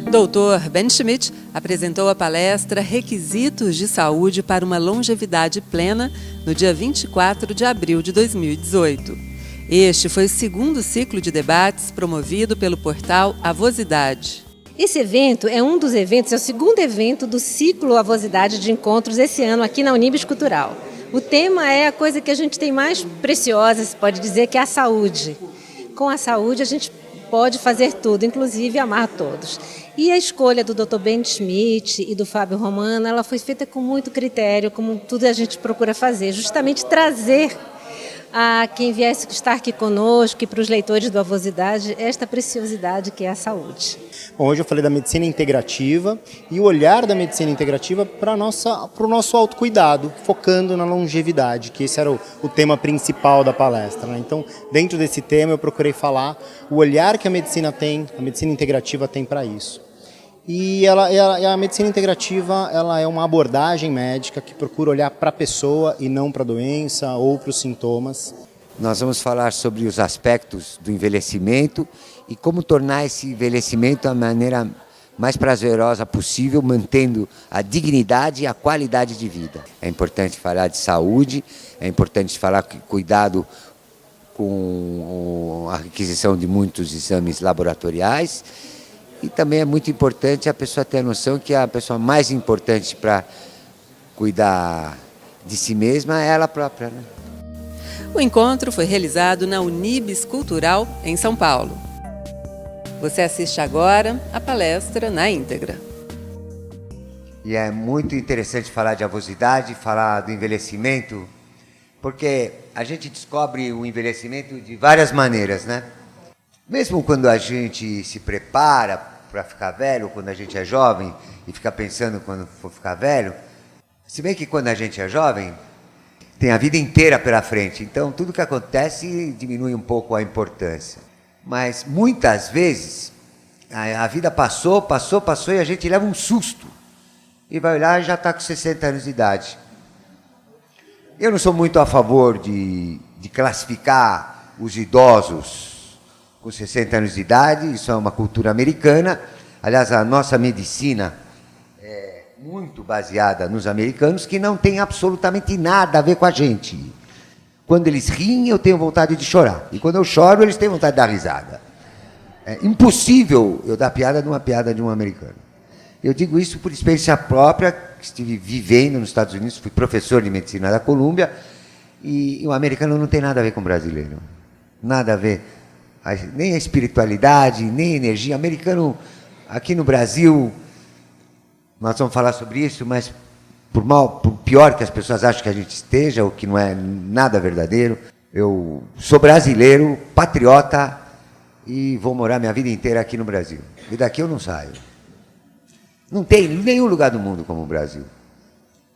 Dr. Ben Schmidt apresentou a palestra Requisitos de Saúde para uma Longevidade Plena no dia 24 de abril de 2018. Este foi o segundo ciclo de debates promovido pelo portal Avosidade. Esse evento é um dos eventos, é o segundo evento do ciclo Avosidade de encontros esse ano aqui na Unibis Cultural. O tema é a coisa que a gente tem mais preciosa, se pode dizer, que é a saúde. Com a saúde a gente pode fazer tudo, inclusive amar todos. E a escolha do Dr. Ben Schmidt e do Fábio Romano, ela foi feita com muito critério, como tudo a gente procura fazer, justamente trazer a quem viesse estar aqui conosco e para os leitores do Avosidade esta preciosidade que é a saúde. Bom, hoje eu falei da medicina integrativa e o olhar da medicina integrativa para o nosso autocuidado, focando na longevidade, que esse era o tema principal da palestra, né? Então, dentro desse tema eu procurei falar o olhar que a medicina integrativa tem para isso. E a medicina integrativa ela é uma abordagem médica que procura olhar para a pessoa e não para a doença ou para os sintomas. Nós vamos falar sobre os aspectos do envelhecimento e como tornar esse envelhecimento da maneira mais prazerosa possível, mantendo a dignidade e a qualidade de vida. É importante falar de saúde, é importante falar que cuidado com a requisição de muitos exames laboratoriais. E também é muito importante a pessoa ter a noção que a pessoa mais importante para cuidar de si mesma é ela própria, né? O encontro foi realizado na Unibis Cultural, em São Paulo. Você assiste agora a palestra na íntegra. E é muito interessante falar de avosidade, falar do envelhecimento, porque a gente descobre o envelhecimento de várias maneiras, né? Mesmo quando a gente se prepara para ficar velho, quando a gente é jovem e fica pensando quando for ficar velho, se bem que quando a gente é jovem, tem a vida inteira pela frente, então tudo que acontece diminui um pouco a importância. Mas muitas vezes a vida passou e a gente leva um susto e vai olhar e já está com 60 anos de idade. Eu não sou muito a favor de classificar os idosos com 60 anos de idade, isso é uma cultura americana. Aliás, a nossa medicina é muito baseada nos americanos, que não tem absolutamente nada a ver com a gente. Quando eles riem, eu tenho vontade de chorar. E quando eu choro, eles têm vontade de dar risada. É impossível eu dar piada de uma piada de um americano. Eu digo isso por experiência própria, que estive vivendo nos Estados Unidos, fui professor de medicina da Colômbia, e o americano não tem nada a ver com o brasileiro. Nada a ver. Nem a espiritualidade, nem a energia. Americano, aqui no Brasil, nós vamos falar sobre isso, mas por pior que as pessoas acham que a gente esteja, o que não é nada verdadeiro, eu sou brasileiro, patriota, e vou morar minha vida inteira aqui no Brasil. E daqui eu não saio. Não tem nenhum lugar do mundo como o Brasil.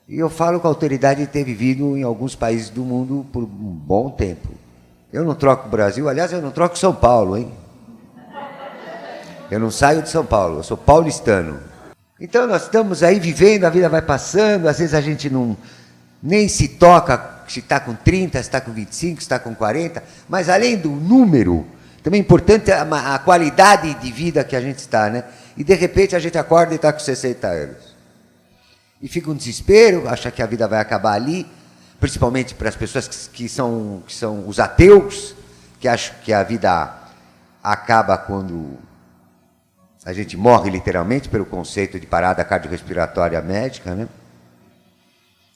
E eu falo com a autoridade de ter vivido em alguns países do mundo por um bom tempo. Eu não troco o Brasil, aliás, eu não troco São Paulo, hein? Eu não saio de São Paulo, eu sou paulistano. Então nós estamos aí vivendo, a vida vai passando, às vezes a gente nem se toca se está com 30, se está com 25, se está com 40, mas além do número, também é importante a qualidade de vida que a gente está, né? E de repente a gente acorda e está com 60 anos. E fica um desespero, acha que a vida vai acabar ali, principalmente para as pessoas que são os ateus, que acham que a vida acaba quando a gente morre literalmente, pelo conceito de parada cardiorrespiratória médica, né?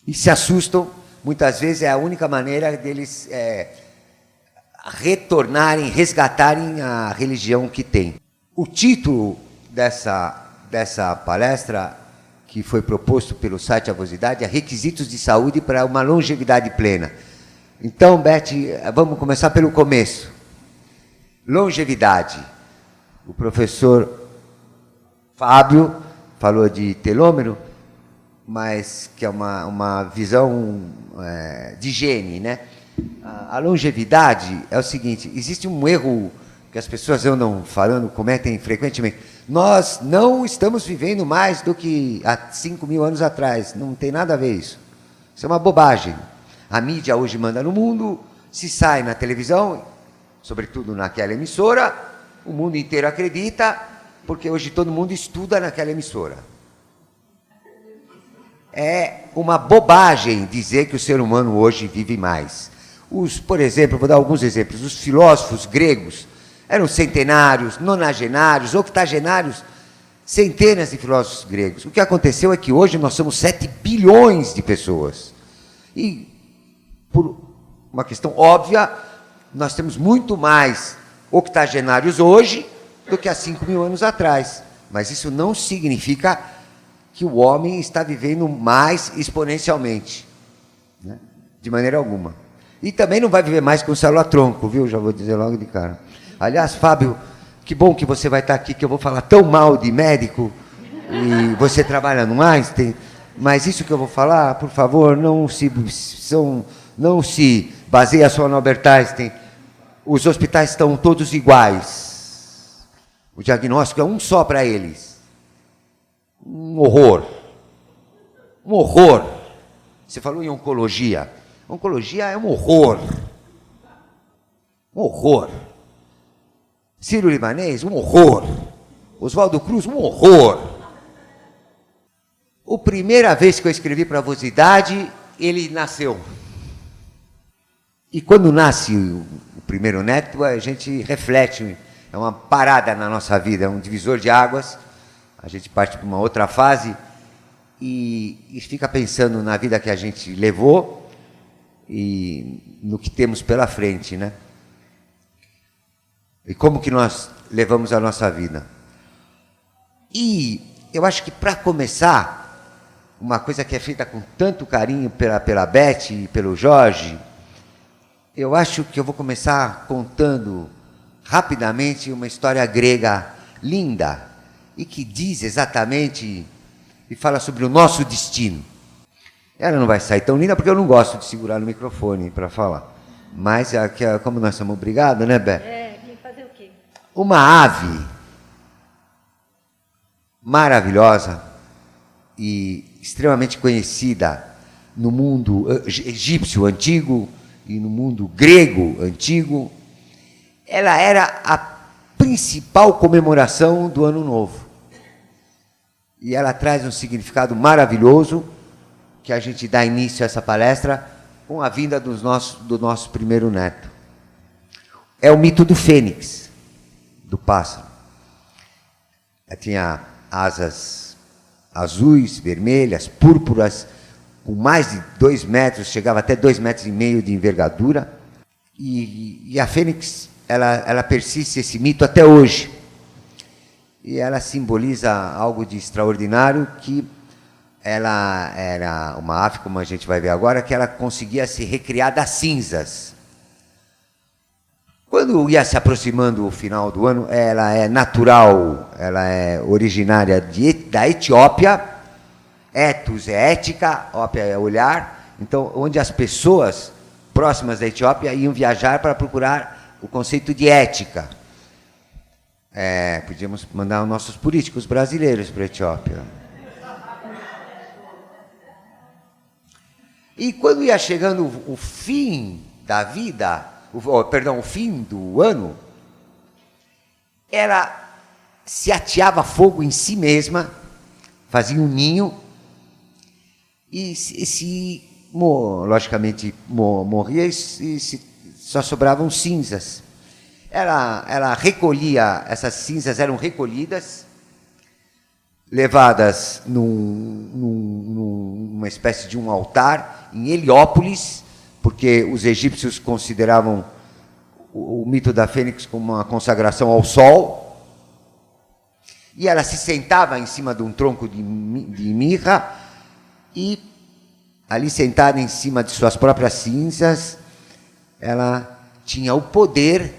E se assustam, muitas vezes é a única maneira deles retornarem, resgatarem a religião que têm. O título dessa palestra, que foi proposto pelo site Avosidade, é Requisitos de Saúde para uma Longevidade Plena. Então, Beth, vamos começar pelo começo. Longevidade. O professor Fábio falou de telômero, mas que é uma visão de higiene, né? A longevidade é o seguinte, existe um erro que as pessoas andam falando, cometem frequentemente. Nós não estamos vivendo mais do que há 5.000 anos atrás. Não tem nada a ver isso. Isso é uma bobagem. A mídia hoje manda no mundo, se sai na televisão, sobretudo naquela emissora, o mundo inteiro acredita porque hoje todo mundo estuda naquela emissora. É uma bobagem dizer que o ser humano hoje vive mais. Por exemplo, vou dar alguns exemplos, os filósofos gregos eram centenários, nonagenários, octogenários, centenas de filósofos gregos. O que aconteceu é que hoje nós somos 7 bilhões de pessoas. E, por uma questão óbvia, nós temos muito mais octogenários hoje do que há 5.000 anos atrás. Mas isso não significa que o homem está vivendo mais exponencialmente, né? De maneira alguma. E também não vai viver mais com célula-tronco, viu? Já vou dizer logo de cara. Aliás, Fábio, que bom que você vai estar aqui, que eu vou falar tão mal de médico, e você trabalha no Einstein, mas isso que eu vou falar, por favor, não se baseie só no Albert Einstein. Os hospitais estão todos iguais. O diagnóstico é um só para eles. Um horror. Um horror. Você falou em oncologia. Oncologia é um horror. Um horror. Sírio-Libanês, um horror. Oswaldo Cruz, um horror. A primeira vez que eu escrevi para a Avosidade, ele nasceu. E quando nasce o primeiro neto, a gente reflete, é uma parada na nossa vida, é um divisor de águas, a gente parte para uma outra fase e fica pensando na vida que a gente levou e no que temos pela frente, né? E como que nós levamos a nossa vida. E eu acho que, para começar, uma coisa que é feita com tanto carinho pela Beth e pelo Jorge, eu acho que eu vou começar contando rapidamente uma história grega linda e que diz exatamente e fala sobre o nosso destino. Ela não vai sair tão linda porque eu não gosto de segurar no microfone para falar. Mas, como nós somos obrigados, né, Beth? Fazer o quê? Uma ave maravilhosa e extremamente conhecida no mundo egípcio antigo e no mundo grego antigo, ela era a principal comemoração do Ano Novo. E ela traz um significado maravilhoso que a gente dá início a essa palestra com a vinda do nosso primeiro neto. É o mito do fênix, do pássaro. Ela tinha asas azuis, vermelhas, púrpuras, com mais de 2 metros, chegava até 2,5 metros de envergadura. E a fênix, ela persiste esse mito até hoje. E ela simboliza algo de extraordinário, que ela era uma ave, como a gente vai ver agora, que ela conseguia se recriar das cinzas. Quando ia se aproximando o final do ano, ela é natural, ela é originária da Etiópia. Etos é ética, ópia é olhar. Então, onde as pessoas próximas da Etiópia iam viajar para procurar o conceito de ética. Podíamos mandar os nossos políticos brasileiros para a Etiópia. E quando ia chegando o fim da vida, o fim do ano, ela se ateava fogo em si mesma, fazia um ninho e logicamente morria e só sobravam cinzas. Ela recolhia, essas cinzas eram recolhidas, levadas numa espécie de um altar em Heliópolis, porque os egípcios consideravam o mito da fênix como uma consagração ao sol. E ela se sentava em cima de um tronco de mirra e, ali sentada em cima de suas próprias cinzas, ela tinha o poder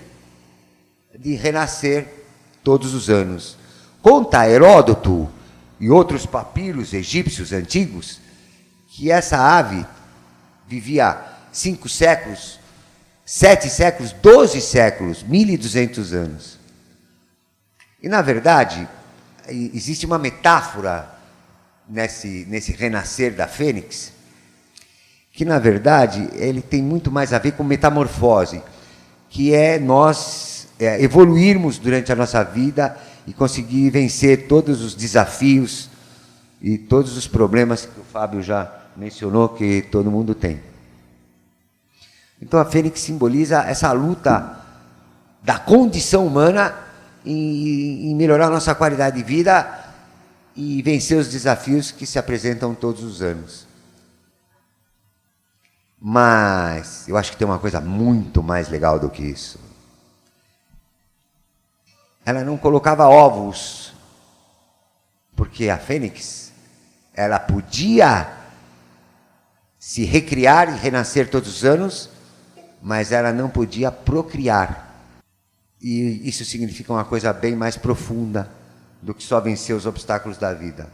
de renascer todos os anos. Conta Heródoto e outros papiros egípcios antigos que essa ave vivia 5 séculos, 7 séculos, 12 séculos, 1.200 anos. E, na verdade, existe uma metáfora nesse renascer da fênix, que, na verdade, ele tem muito mais a ver com metamorfose, que é nós evoluirmos durante a nossa vida e conseguir vencer todos os desafios e todos os problemas que o Fábio já mencionou que todo mundo tem. Então a fênix simboliza essa luta da condição humana em melhorar a nossa qualidade de vida e vencer os desafios que se apresentam todos os anos. Mas eu acho que tem uma coisa muito mais legal do que isso. Ela não colocava ovos, porque a fênix, ela podia se recriar e renascer todos os anos, mas ela não podia procriar. E isso significa uma coisa bem mais profunda do que só vencer os obstáculos da vida.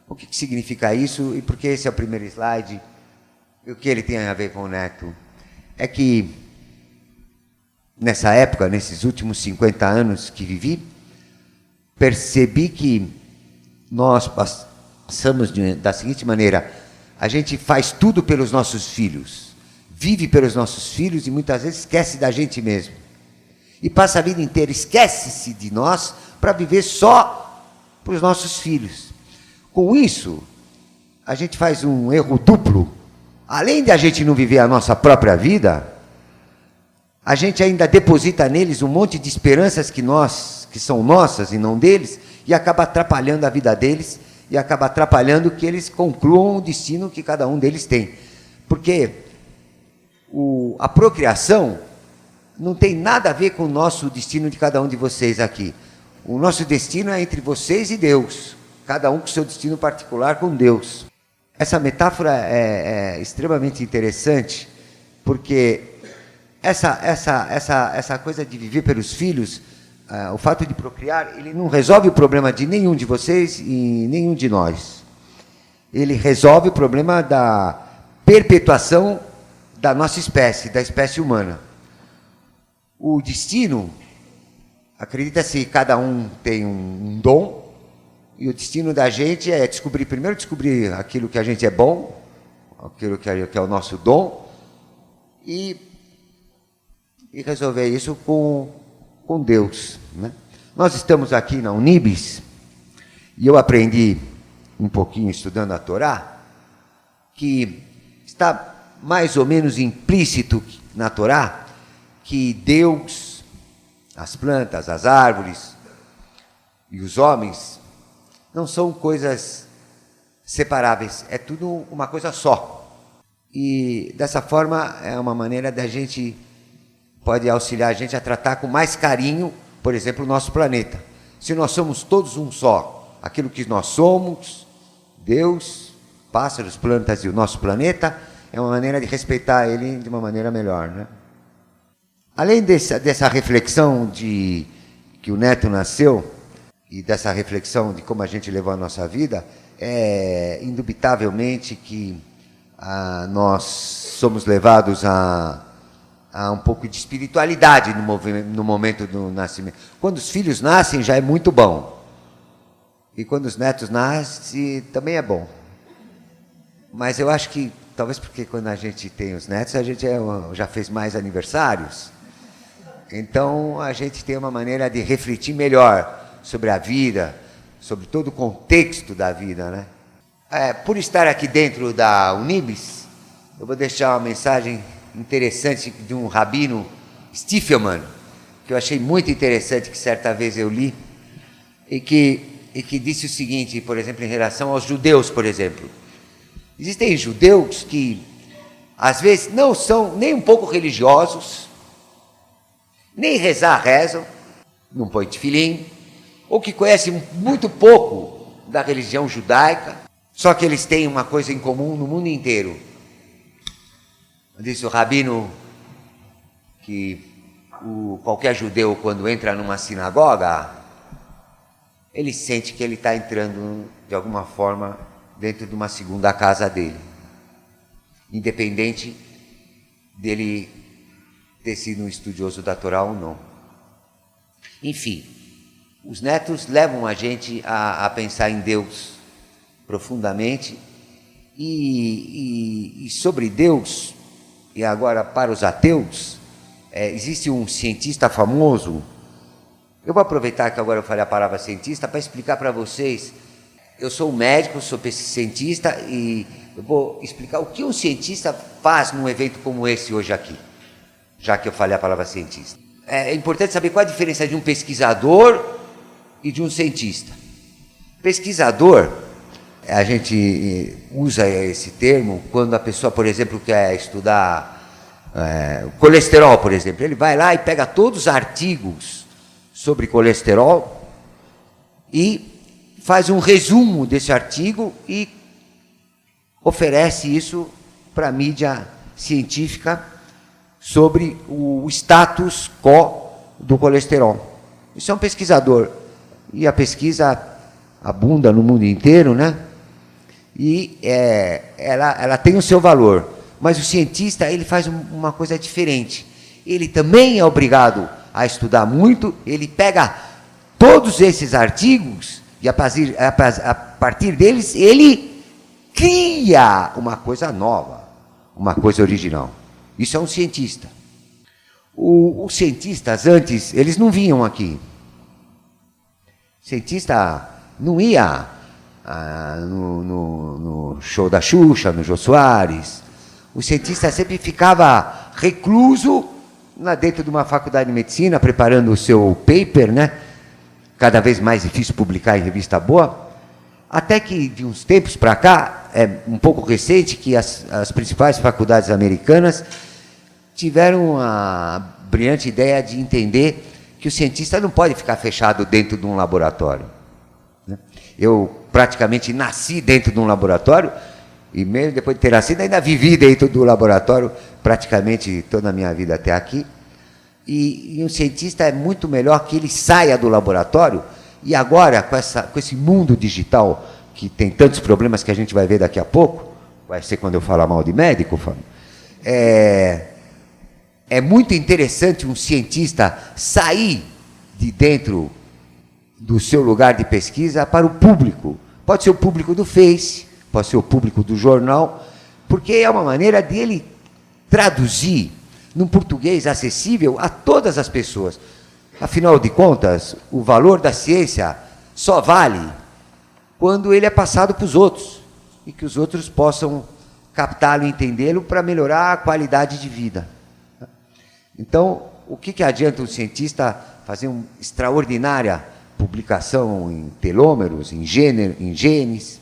O que significa isso e por que esse é o primeiro slide? E o que ele tem a ver com o Neto? É que nessa época, nesses últimos 50 anos que vivi, percebi que nós passamos da seguinte maneira: a gente faz tudo pelos nossos filhos, vive pelos nossos filhos e muitas vezes esquece da gente mesmo. E passa a vida inteira, esquece-se de nós para viver só para os nossos filhos. Com isso, a gente faz um erro duplo. Além de a gente não viver a nossa própria vida, a gente ainda deposita neles um monte de esperanças que são nossas e não deles, e acaba atrapalhando a vida deles, e acaba atrapalhando que eles concluam o destino que cada um deles tem. Porque a procriação não tem nada a ver com o nosso destino de cada um de vocês aqui. O nosso destino é entre vocês e Deus, cada um com seu destino particular com Deus. Essa metáfora é extremamente interessante, porque essa coisa de viver pelos filhos, o fato de procriar, ele não resolve o problema de nenhum de vocês e nenhum de nós. Ele resolve o problema da perpetuação da nossa espécie, da espécie humana. O destino, acredita-se que cada um tem um dom, e o destino da gente é primeiro descobrir aquilo que a gente é bom, aquilo que é o nosso dom, e resolver isso com Deus, né? Nós estamos aqui na Unibis, e eu aprendi um pouquinho estudando a Torá, que está mais ou menos implícito na Torá, que Deus, as plantas, as árvores e os homens não são coisas separáveis, é tudo uma coisa só. E dessa forma é uma maneira da gente, pode auxiliar a gente a tratar com mais carinho, por exemplo, o nosso planeta. Se nós somos todos um só, aquilo que nós somos, Deus, pássaros, plantas e o nosso planeta, é uma maneira de respeitar ele de uma maneira melhor, né? Além dessa reflexão de que o Neto nasceu, e dessa reflexão de como a gente levou a nossa vida, é indubitavelmente que nós somos levados a um pouco de espiritualidade no momento do nascimento. Quando os filhos nascem já é muito bom, e quando os netos nascem também é bom. Mas eu acho que, talvez porque quando a gente tem os netos, a gente já fez mais aniversários, então a gente tem uma maneira de refletir melhor sobre a vida, sobre todo o contexto da vida, né? Por estar aqui dentro da Unibis, eu vou deixar uma mensagem interessante de um rabino, Stiffelman, que eu achei muito interessante, que certa vez eu li, e que disse o seguinte, por exemplo, em relação aos judeus, por exemplo. Existem judeus que, às vezes, não são nem um pouco religiosos, nem rezam, não põem tefilim, ou que conhecem muito pouco da religião judaica, só que eles têm uma coisa em comum no mundo inteiro. Disse o rabino que qualquer judeu, quando entra numa sinagoga, ele sente que ele está entrando, de alguma forma, dentro de uma segunda casa dele, independente dele ter sido um estudioso da Torá ou não. Enfim, os netos levam a gente a pensar em Deus profundamente e sobre Deus, e agora para os ateus, existe um cientista famoso, Eu vou aproveitar que agora eu falei a palavra cientista para explicar para vocês. Eu sou um médico, sou cientista e eu vou explicar o que um cientista faz num evento como esse hoje aqui, já que eu falei a palavra cientista. É importante saber qual a diferença de um pesquisador e de um cientista. Pesquisador, a gente usa esse termo quando a pessoa, por exemplo, quer estudar colesterol, por exemplo. Ele vai lá e pega todos os artigos sobre colesterol e faz um resumo desse artigo e oferece isso para a mídia científica sobre o status quo do colesterol. Isso é um pesquisador. E a pesquisa abunda no mundo inteiro, né? E ela tem o seu valor. Mas o cientista, ele faz uma coisa diferente. Ele também é obrigado a estudar muito, ele pega todos esses artigos e a partir deles ele cria uma coisa nova, uma coisa original. Isso é um cientista. Os cientistas antes, eles não vinham aqui. O cientista não ia no show da Xuxa, no Jô Soares. O cientista sempre ficava recluso dentro de uma faculdade de medicina, preparando o seu paper, né? Cada vez mais difícil publicar em revista boa, até que de uns tempos para cá, é um pouco recente, que as principais faculdades americanas tiveram a brilhante ideia de entender que o cientista não pode ficar fechado dentro de um laboratório. Eu praticamente nasci dentro de um laboratório, e mesmo depois de ter nascido, ainda vivi dentro do laboratório praticamente toda a minha vida até aqui. E um cientista é muito melhor que ele saia do laboratório, e agora, com esse mundo digital, que tem tantos problemas que a gente vai ver daqui a pouco, vai ser quando eu falar mal de médico, Fábio, é muito interessante um cientista sair de dentro do seu lugar de pesquisa para o público. Pode ser o público do Face, pode ser o público do jornal, porque é uma maneira dele traduzir num português acessível a todas as pessoas. Afinal de contas, o valor da ciência só vale quando ele é passado para os outros, e que os outros possam captá-lo e entendê-lo para melhorar a qualidade de vida. Então, o que adianta um cientista fazer uma extraordinária publicação em telômeros, em genes?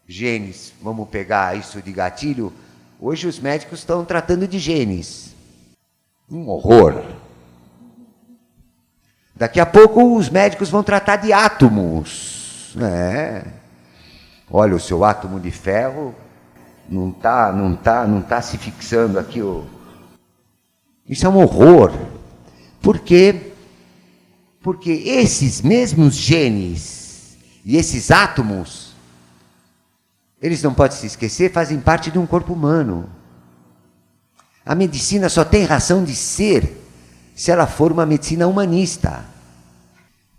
Genes, vamos pegar isso de gatilho. Hoje os médicos estão tratando de genes. Um horror. Daqui a pouco os médicos vão tratar de átomos. Olha, o seu átomo de ferro não tá se fixando aqui. Isso é um horror. Por quê? Porque esses mesmos genes e esses átomos, eles não podem se esquecer, fazem parte de um corpo humano. A medicina só tem razão de ser se ela for uma medicina humanista.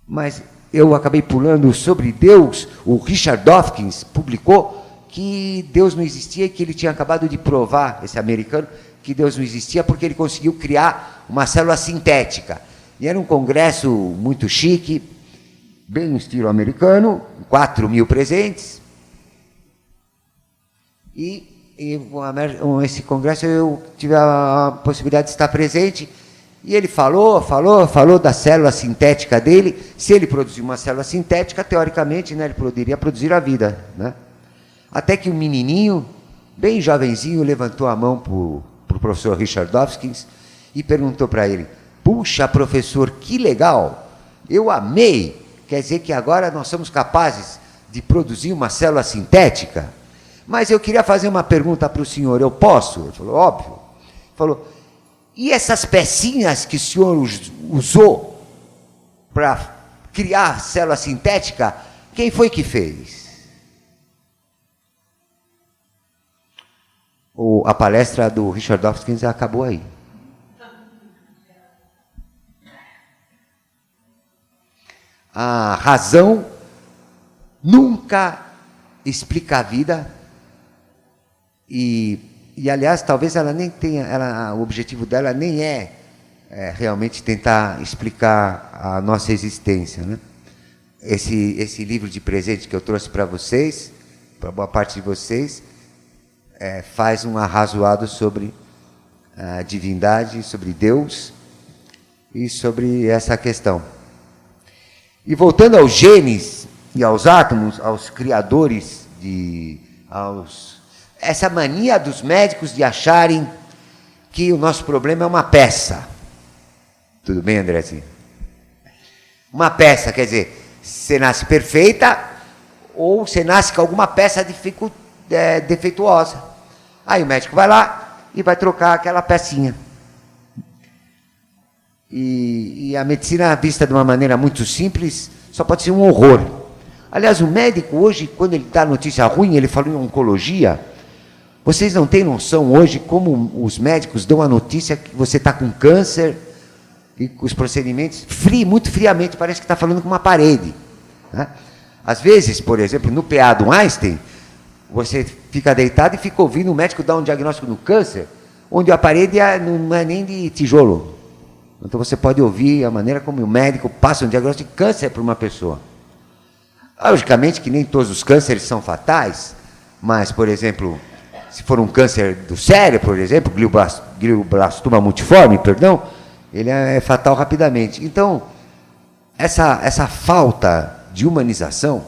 Mas eu acabei pulando sobre Deus. O Richard Dawkins publicou que Deus não existia e que ele tinha acabado de provar, esse americano, que Deus não existia porque ele conseguiu criar uma célula sintética. E era um congresso muito chique, bem no estilo americano, 4.000 presentes. E esse congresso eu tive a possibilidade de estar presente, e ele falou da célula sintética dele. Se ele produzir uma célula sintética, teoricamente, né, ele poderia produzir a vida, né? Até que um menininho, bem jovenzinho, levantou a mão para o professor Richard Dawkins e perguntou para ele: puxa, professor, que legal, eu amei, quer dizer que agora nós somos capazes de produzir uma célula sintética? Mas eu queria fazer uma pergunta para o senhor, eu posso? Ele falou, óbvio. Ele falou, e essas pecinhas que o senhor usou para criar a célula sintética, quem foi que fez? A palestra do Richard Dawkins acabou aí. A razão nunca explica a vida. E aliás, talvez ela nem tenha, o objetivo dela nem é realmente tentar explicar a nossa existência, né? Esse livro de presente que eu trouxe para vocês, para boa parte de vocês, faz um arrazoado sobre a divindade, sobre Deus e sobre essa questão. E voltando aos genes e aos átomos, aos criadores, essa mania dos médicos de acharem que o nosso problema é uma peça. Tudo bem, Andrezinho? Uma peça, quer dizer, você nasce perfeita ou você nasce com alguma peça defeituosa. Aí o médico vai lá e vai trocar aquela pecinha. E a medicina, vista de uma maneira muito simples, só pode ser um horror. Aliás, o médico hoje, quando ele dá notícia ruim, ele falou em oncologia. Vocês não têm noção hoje como os médicos dão a notícia que você está com câncer e os procedimentos, muito friamente, parece que está falando com uma parede. Né? Às vezes, por exemplo, no PA do Einstein, você fica deitado e fica ouvindo o médico dar um diagnóstico do câncer, onde a parede não é nem de tijolo. Então você pode ouvir a maneira como o médico passa um diagnóstico de câncer para uma pessoa. Logicamente que nem todos os cânceres são fatais, mas, por exemplo, se for um câncer do cérebro, por exemplo, glioblastoma multiforme, ele é fatal rapidamente. Então, essa falta de humanização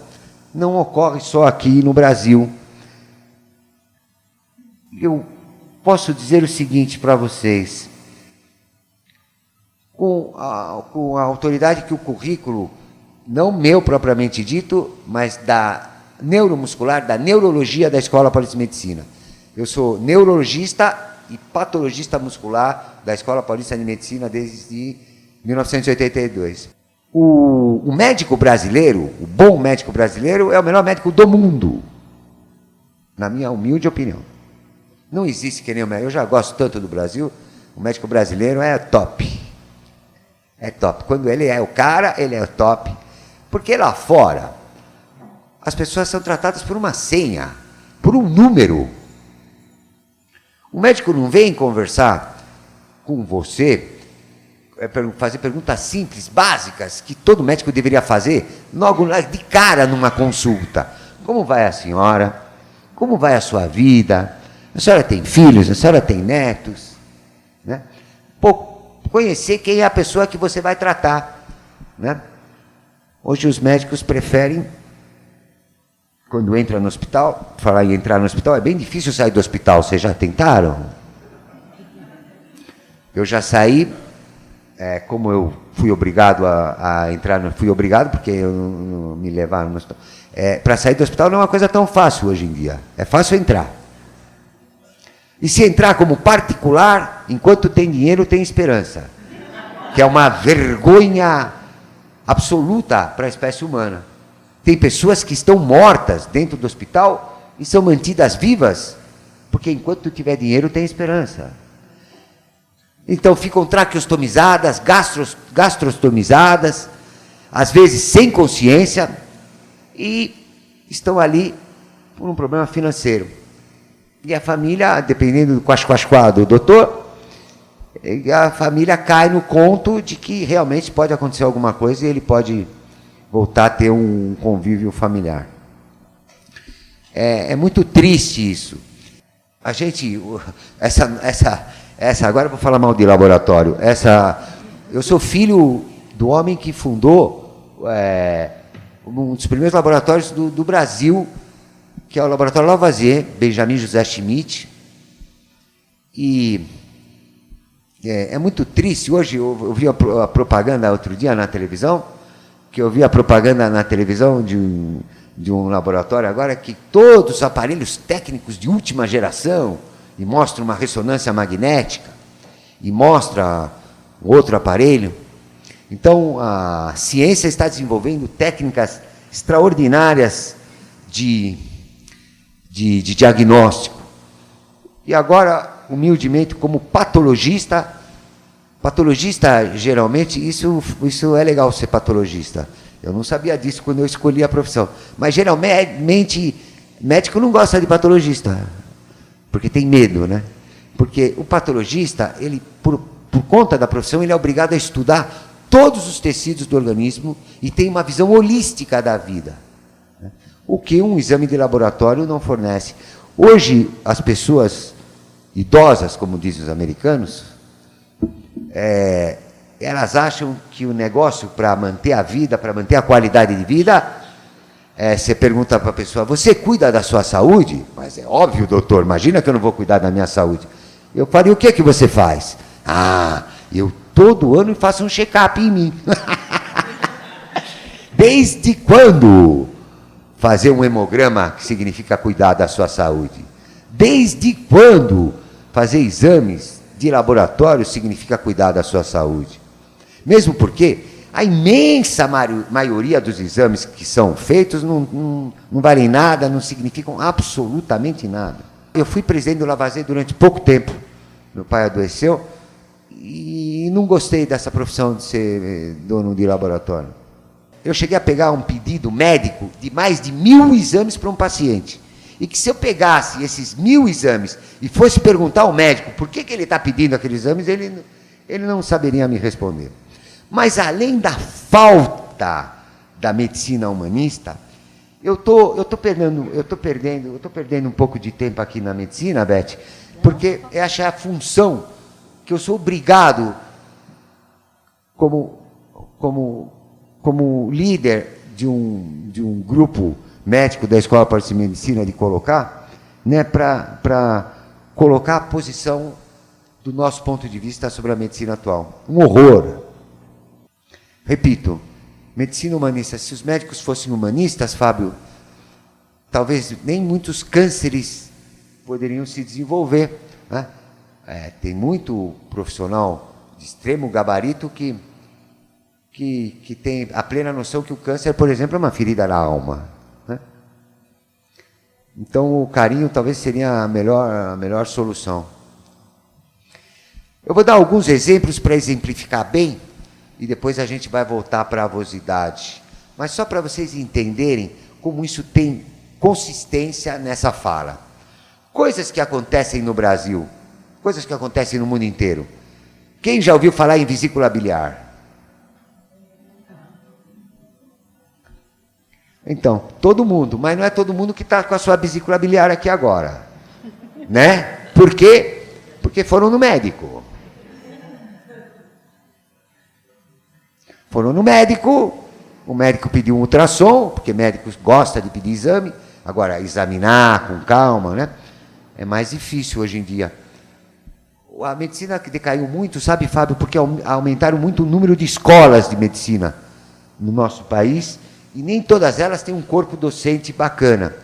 não ocorre só aqui no Brasil. Eu posso dizer o seguinte para vocês, com a autoridade que o currículo, não meu propriamente dito, mas da neuromuscular, da neurologia da Escola Paulista de Medicina. Eu sou neurologista e patologista muscular da Escola Paulista de Medicina desde 1982. O médico brasileiro, o bom médico brasileiro, é o melhor médico do mundo, na minha humilde opinião. Não existe que nem o médico. Eu já gosto tanto do Brasil, o médico brasileiro é top. É top. Quando ele é o cara, ele é o top. Porque lá fora, as pessoas são tratadas por uma senha, por um número. O médico não vem conversar com você, fazer perguntas simples, básicas, que todo médico deveria fazer, logo de cara numa consulta. Como vai a senhora? Como vai a sua vida? A senhora tem filhos? A senhora tem netos? Né? Conhecer quem é a pessoa que você vai tratar. Né? Hoje os médicos preferem, quando entra no hospital, falar em entrar no hospital, é bem difícil sair do hospital. Vocês já tentaram? Eu já saí, como eu fui obrigado a entrar, fui obrigado porque não me levaram no hospital. Para sair do hospital não é uma coisa tão fácil hoje em dia. É fácil entrar. E se entrar como particular, enquanto tem dinheiro, tem esperança. Que é uma vergonha absoluta para a espécie humana. Tem pessoas que estão mortas dentro do hospital e são mantidas vivas, porque enquanto tiver dinheiro, tem esperança. Então ficam traqueostomizadas, gastrostomizadas, às vezes sem consciência, e estão ali por um problema financeiro. E a família, dependendo do quasquasquá do doutor, a família cai no conto de que realmente pode acontecer alguma coisa e ele pode voltar a ter um convívio familiar. É muito triste isso. A gente, agora eu vou falar mal de laboratório. Eu sou filho do homem que fundou um dos primeiros laboratórios do Brasil, que é o Laboratório Lavoisier, Benjamin José Schmidt. E é muito triste. Hoje eu vi a propaganda outro dia na televisão, que eu vi a propaganda na televisão de um laboratório agora, que todos os aparelhos técnicos de última geração, e mostra uma ressonância magnética, e mostra outro aparelho. Então, a ciência está desenvolvendo técnicas extraordinárias de diagnóstico. E agora, humildemente, como patologista, geralmente, isso é legal ser patologista. Eu não sabia disso quando eu escolhi a profissão. Mas, geralmente, médico não gosta de patologista, porque tem medo, né? Porque o patologista, ele, por por conta da profissão, ele é obrigado a estudar todos os tecidos do organismo e tem uma visão holística da vida, né? O que um exame de laboratório não fornece. Hoje, as pessoas idosas, como dizem os americanos, elas acham que o negócio para manter a vida, para manter a qualidade de vida, você pergunta para a pessoa, você cuida da sua saúde? Mas é óbvio, doutor, imagina que eu não vou cuidar da minha saúde. Eu falei, o que é que você faz? Eu todo ano faço um check-up em mim. Desde quando fazer um hemograma, que significa cuidar da sua saúde? Desde quando fazer exames de laboratório significa cuidar da sua saúde? Mesmo porque a imensa maioria dos exames que são feitos não valem nada, não significam absolutamente nada. Eu fui presidente do Lavazer durante pouco tempo. Meu pai adoeceu e não gostei dessa profissão de ser dono de laboratório. Eu cheguei a pegar um pedido médico de mais de 1000 exames para um paciente. E que se eu pegasse esses 1000 exames e fosse perguntar ao médico por que ele está pedindo aqueles exames, ele não saberia me responder. Mas além da falta da medicina humanista, eu tô perdendo um pouco de tempo aqui na medicina, Beth, porque essa é a função que eu sou obrigado, como líder de um grupo médico da Escola de Medicina, de colocar, né, para colocar a posição do nosso ponto de vista sobre a medicina atual. Um horror. Repito, medicina humanista. Se os médicos fossem humanistas, Fábio, talvez nem muitos cânceres poderiam se desenvolver, né? Tem muito profissional de extremo gabarito que tem a plena noção que o câncer, por exemplo, é uma ferida na alma, né? Então, o carinho talvez seria a melhor solução. Eu vou dar alguns exemplos para exemplificar bem, e depois a gente vai voltar para a avosidade. Mas só para vocês entenderem como isso tem consistência nessa fala. Coisas que acontecem no Brasil, coisas que acontecem no mundo inteiro. Quem já ouviu falar em vesícula biliar? Então, todo mundo, mas não é todo mundo que está com a sua vesícula biliar aqui agora, né? Por quê? Porque foram no médico. Foram no médico, o médico pediu um ultrassom, porque médicos gostam de pedir exame, agora examinar com calma, né? É mais difícil hoje em dia. A medicina que decaiu muito, sabe, Fábio, porque aumentaram muito o número de escolas de medicina no nosso país, e nem todas elas têm um corpo docente bacana.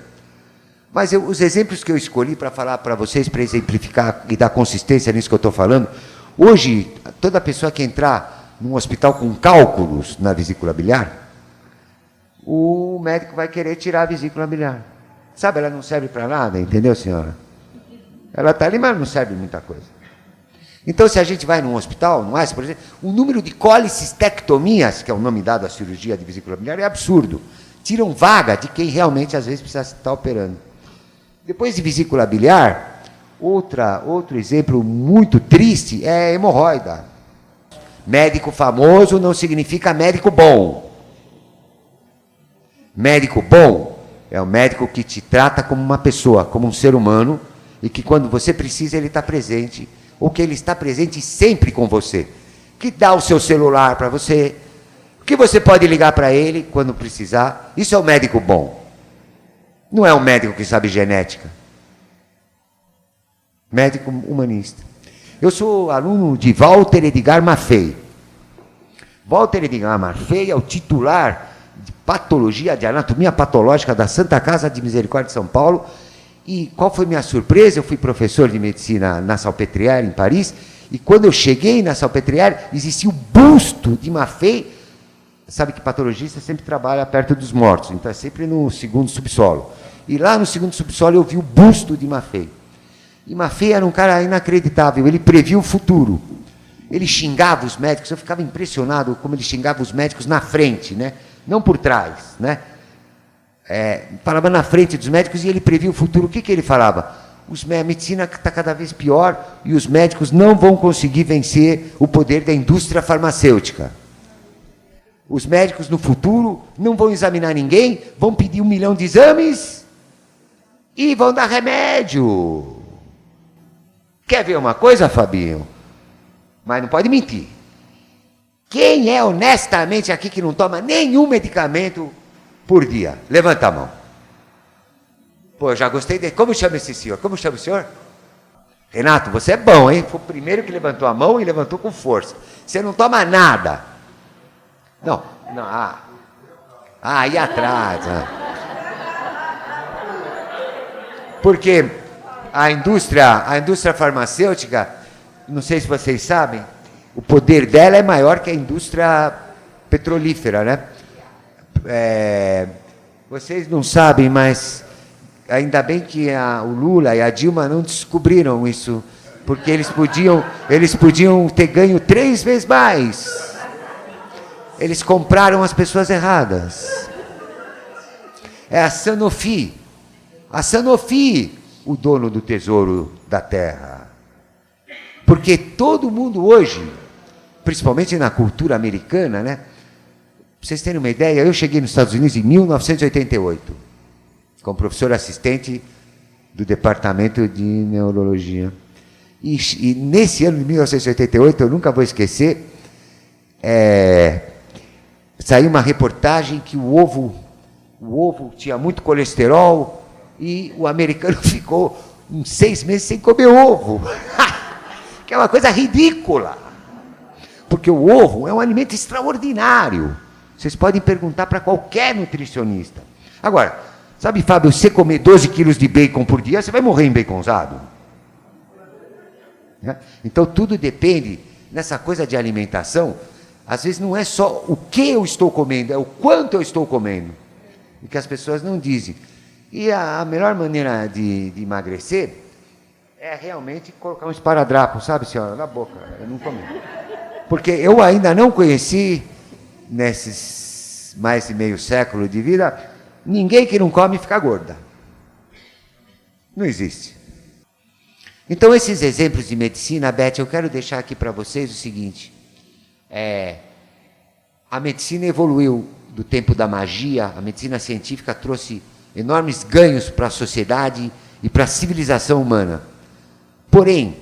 Mas os exemplos que eu escolhi para falar para vocês, para exemplificar e dar consistência nisso que eu estou falando, hoje, toda pessoa que entrar num hospital com cálculos na vesícula biliar, o médico vai querer tirar a vesícula biliar. Sabe, ela não serve para nada, entendeu, senhora? Ela está ali, mas não serve muita coisa. Então, se a gente vai num hospital, no AIS, por exemplo, o número de colicistectomias, que é o nome dado à cirurgia de vesícula biliar, é absurdo. Tiram vaga de quem realmente, às vezes, precisa estar operando. Depois de vesícula biliar, outro exemplo muito triste é hemorroida. Médico famoso não significa médico bom. Médico bom é o médico que te trata como uma pessoa, como um ser humano, e que quando você precisa ele está presente, ou que ele está presente sempre com você, que dá o seu celular para você, que você pode ligar para ele quando precisar. Isso é o médico bom. Não é um médico que sabe genética. Médico humanista. Eu sou aluno de Walter Edgar Maffei. Walter Edgar Maffei é o titular de patologia, de anatomia patológica da Santa Casa de Misericórdia de São Paulo. E qual foi minha surpresa? Eu fui professor de medicina na Salpêtrière, em Paris, e quando eu cheguei na Salpêtrière, existia o busto de Maffei. Sabe que patologista sempre trabalha perto dos mortos, então é sempre no segundo subsolo. E lá no segundo subsolo eu vi o busto de Maffei. E Maffei era um cara inacreditável, ele previa o futuro. Ele xingava os médicos, eu ficava impressionado como ele xingava os médicos na frente, né? Não por trás, né? Falava na frente dos médicos e ele previa o futuro. O que ele falava? A medicina está cada vez pior e os médicos não vão conseguir vencer o poder da indústria farmacêutica. Os médicos no futuro não vão examinar ninguém, vão pedir 1 milhão de exames e vão dar remédio. Quer ver uma coisa, Fabinho? Mas não pode mentir. Quem é honestamente aqui que não toma nenhum medicamento por dia? Levanta a mão. Pô, eu já gostei dele. Como chama esse senhor? Como chama o senhor? Renato, você é bom, hein? Foi o primeiro que levantou a mão e levantou com força. Você não toma nada. Não. Aí atrás. Porque a indústria farmacêutica, não sei se vocês sabem, o poder dela é maior que a indústria petrolífera, né? Vocês não sabem, mas ainda bem que o Lula e a Dilma não descobriram isso, porque eles podiam ter ganho 3 vezes mais. Eles compraram as pessoas erradas. É a Sanofi, o dono do tesouro da terra. Porque todo mundo hoje, principalmente na cultura americana, né? Pra vocês terem uma ideia, eu cheguei nos Estados Unidos em 1988, como professor assistente do Departamento de Neurologia. E nesse ano de 1988, eu nunca vou esquecer, saiu uma reportagem que o ovo tinha muito colesterol e o americano ficou uns 6 meses sem comer ovo. Que é uma coisa ridícula. Porque o ovo é um alimento extraordinário. Vocês podem perguntar para qualquer nutricionista. Agora, sabe, Fábio, você comer 12 quilos de bacon por dia, você vai morrer embaconzado. Então, tudo depende, nessa coisa de alimentação, às vezes não é só o que eu estou comendo, é o quanto eu estou comendo. E que as pessoas não dizem. E a melhor maneira de emagrecer é realmente colocar um esparadrapo, sabe, senhora, na boca, eu não comi. Porque eu ainda não conheci, nesses mais de meio século de vida, ninguém que não come fica gorda. Não existe. Então, esses exemplos de medicina, Beth, eu quero deixar aqui para vocês o seguinte. A medicina evoluiu do tempo da magia, a medicina científica trouxe enormes ganhos para a sociedade e para a civilização humana. Porém,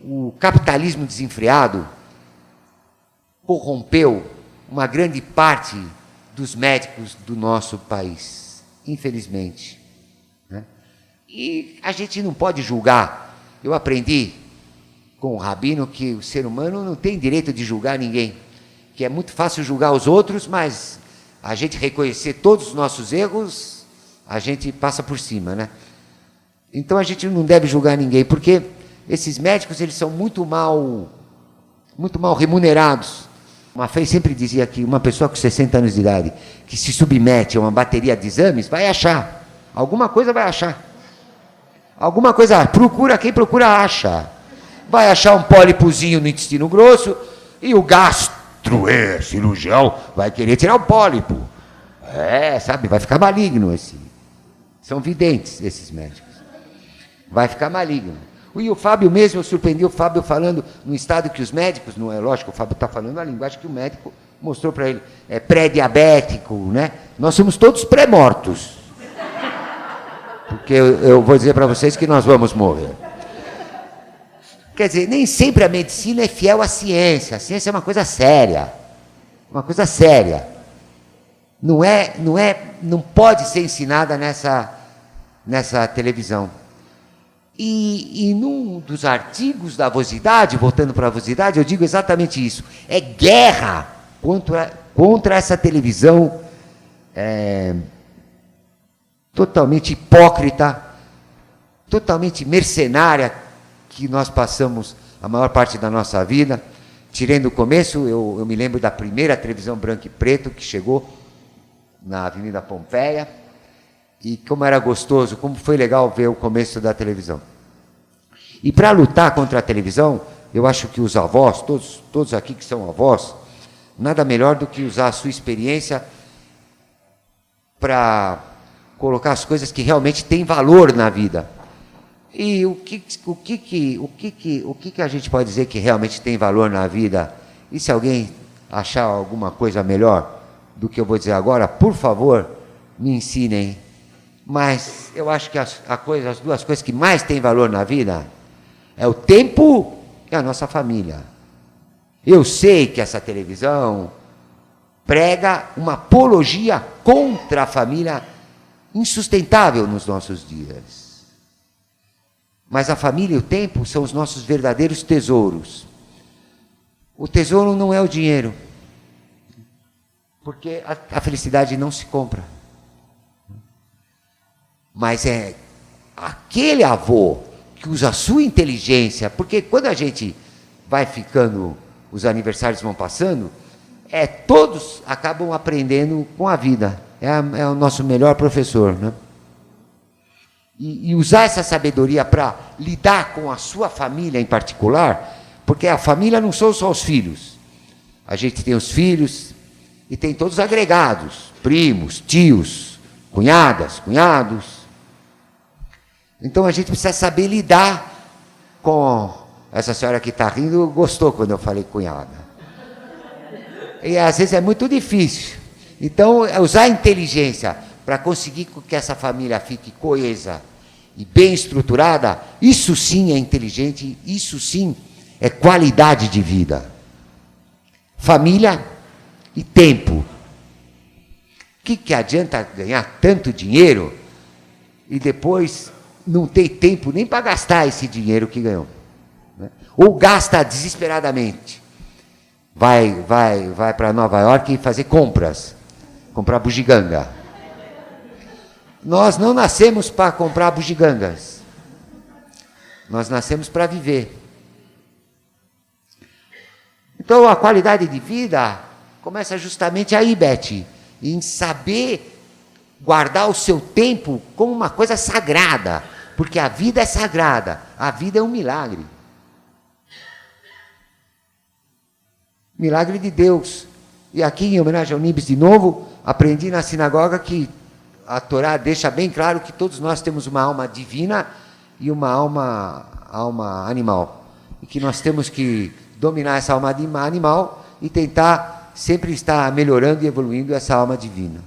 o capitalismo desenfreado corrompeu uma grande parte dos médicos do nosso país, infelizmente. Né? E a gente não pode julgar. Eu aprendi com o Rabino que o ser humano não tem direito de julgar ninguém, que é muito fácil julgar os outros, mas a gente reconhecer todos os nossos erros, a gente passa por cima, né? Então a gente não deve julgar ninguém, porque esses médicos, eles são muito mal remunerados. Uma Fei sempre dizia que uma pessoa com 60 anos de idade, que se submete a uma bateria de exames, vai achar. Alguma coisa vai achar. Alguma coisa, quem procura acha. Vai achar um pólipozinho no intestino grosso e o cirurgião, vai querer tirar o pólipo. Sabe, vai ficar maligno esse. São videntes esses médicos. Vai ficar maligno. E o Fábio mesmo, eu surpreendi o Fábio falando no estado que os médicos, não é lógico, o Fábio está falando a linguagem que o médico mostrou para ele, é pré-diabético, né? Nós somos todos pré-mortos. Porque eu vou dizer para vocês que nós vamos morrer. Quer dizer, nem sempre a medicina é fiel à ciência. A ciência é uma coisa séria. Uma coisa séria. Não pode ser ensinada nessa televisão. E num dos artigos da avosidade, voltando para a avosidade, eu digo exatamente isso. É guerra contra essa televisão totalmente hipócrita, totalmente mercenária, que nós passamos a maior parte da nossa vida. Tirando o começo, eu me lembro da primeira televisão branco e preto que chegou na Avenida Pompeia, e como era gostoso, como foi legal ver o começo da televisão. E para lutar contra a televisão, eu acho que os avós, todos aqui que são avós, nada melhor do que usar a sua experiência para colocar as coisas que realmente têm valor na vida. E o que a gente pode dizer que realmente tem valor na vida? E se alguém achar alguma coisa melhor do que eu vou dizer agora, por favor, me ensinem. Mas eu acho que as duas coisas que mais têm valor na vida é o tempo e a nossa família. Eu sei que essa televisão prega uma apologia contra a família insustentável nos nossos dias. Mas a família e o tempo são os nossos verdadeiros tesouros. O tesouro não é o dinheiro, porque a felicidade não se compra. Mas é aquele avô que usa a sua inteligência, porque quando a gente vai ficando, os aniversários vão passando, todos acabam aprendendo com a vida. É o nosso melhor professor, né? E usar essa sabedoria para lidar com a sua família em particular, porque a família não são só os filhos. A gente tem os filhos e tem todos os agregados, primos, tios, cunhadas, cunhados. Então a gente precisa saber lidar com... Essa senhora que está rindo gostou quando eu falei cunhada. E às vezes é muito difícil. Então, usar a inteligência para conseguir que essa família fique coesa e bem estruturada, isso sim é inteligente, isso sim é qualidade de vida. Família e tempo. O que adianta ganhar tanto dinheiro e depois não ter tempo nem para gastar esse dinheiro que ganhou? Ou gasta desesperadamente. Vai para Nova York e fazer compras. Comprar bugiganga. Nós não nascemos para comprar bugigangas. Nós nascemos para viver. Então a qualidade de vida começa justamente aí, Beth, em saber guardar o seu tempo como uma coisa sagrada. Porque a vida é sagrada. A vida é um milagre. Milagre de Deus. E aqui, em homenagem ao Nibis de novo, aprendi na sinagoga que a Torá deixa bem claro que todos nós temos uma alma divina e uma alma animal. E que nós temos que dominar essa alma animal e tentar sempre estar melhorando e evoluindo essa alma divina.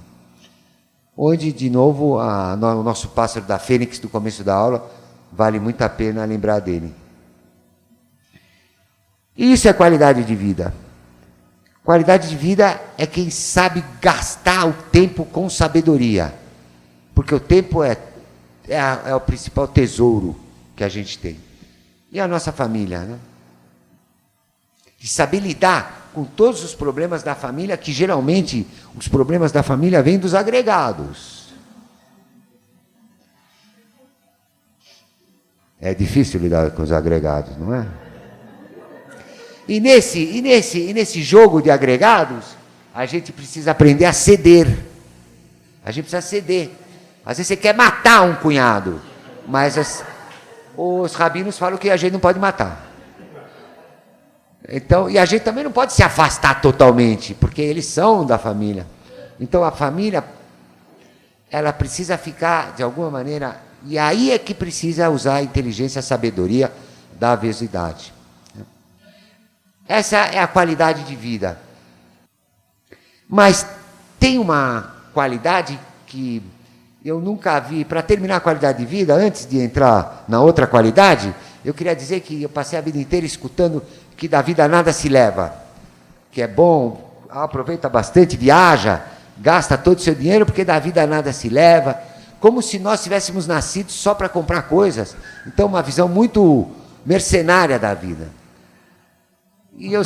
Onde, de novo, o nosso pássaro da Fênix do começo da aula, vale muito a pena lembrar dele. Isso é qualidade de vida. Qualidade de vida é quem sabe gastar o tempo com sabedoria. Porque o tempo é o principal tesouro que a gente tem. E a nossa família, né? E saber lidar com todos os problemas da família, que geralmente os problemas da família vêm dos agregados. É difícil lidar com os agregados, não é? E nesse jogo de agregados, a gente precisa aprender a ceder. A gente precisa ceder. Às vezes você quer matar um cunhado, mas os rabinos falam que a gente não pode matar. Então, e a gente também não pode se afastar totalmente, porque eles são da família. Então a família, ela precisa ficar, de alguma maneira, e aí é que precisa usar a inteligência, a sabedoria da avesidade. Essa é a qualidade de vida. Mas tem uma qualidade que eu nunca vi. Para terminar a qualidade de vida, antes de entrar na outra qualidade, eu queria dizer que eu passei a vida inteira escutando que da vida nada se leva. Que é bom, aproveita bastante, viaja, gasta todo o seu dinheiro, porque da vida nada se leva. Como se nós tivéssemos nascido só para comprar coisas. Então, uma visão muito mercenária da vida. E eu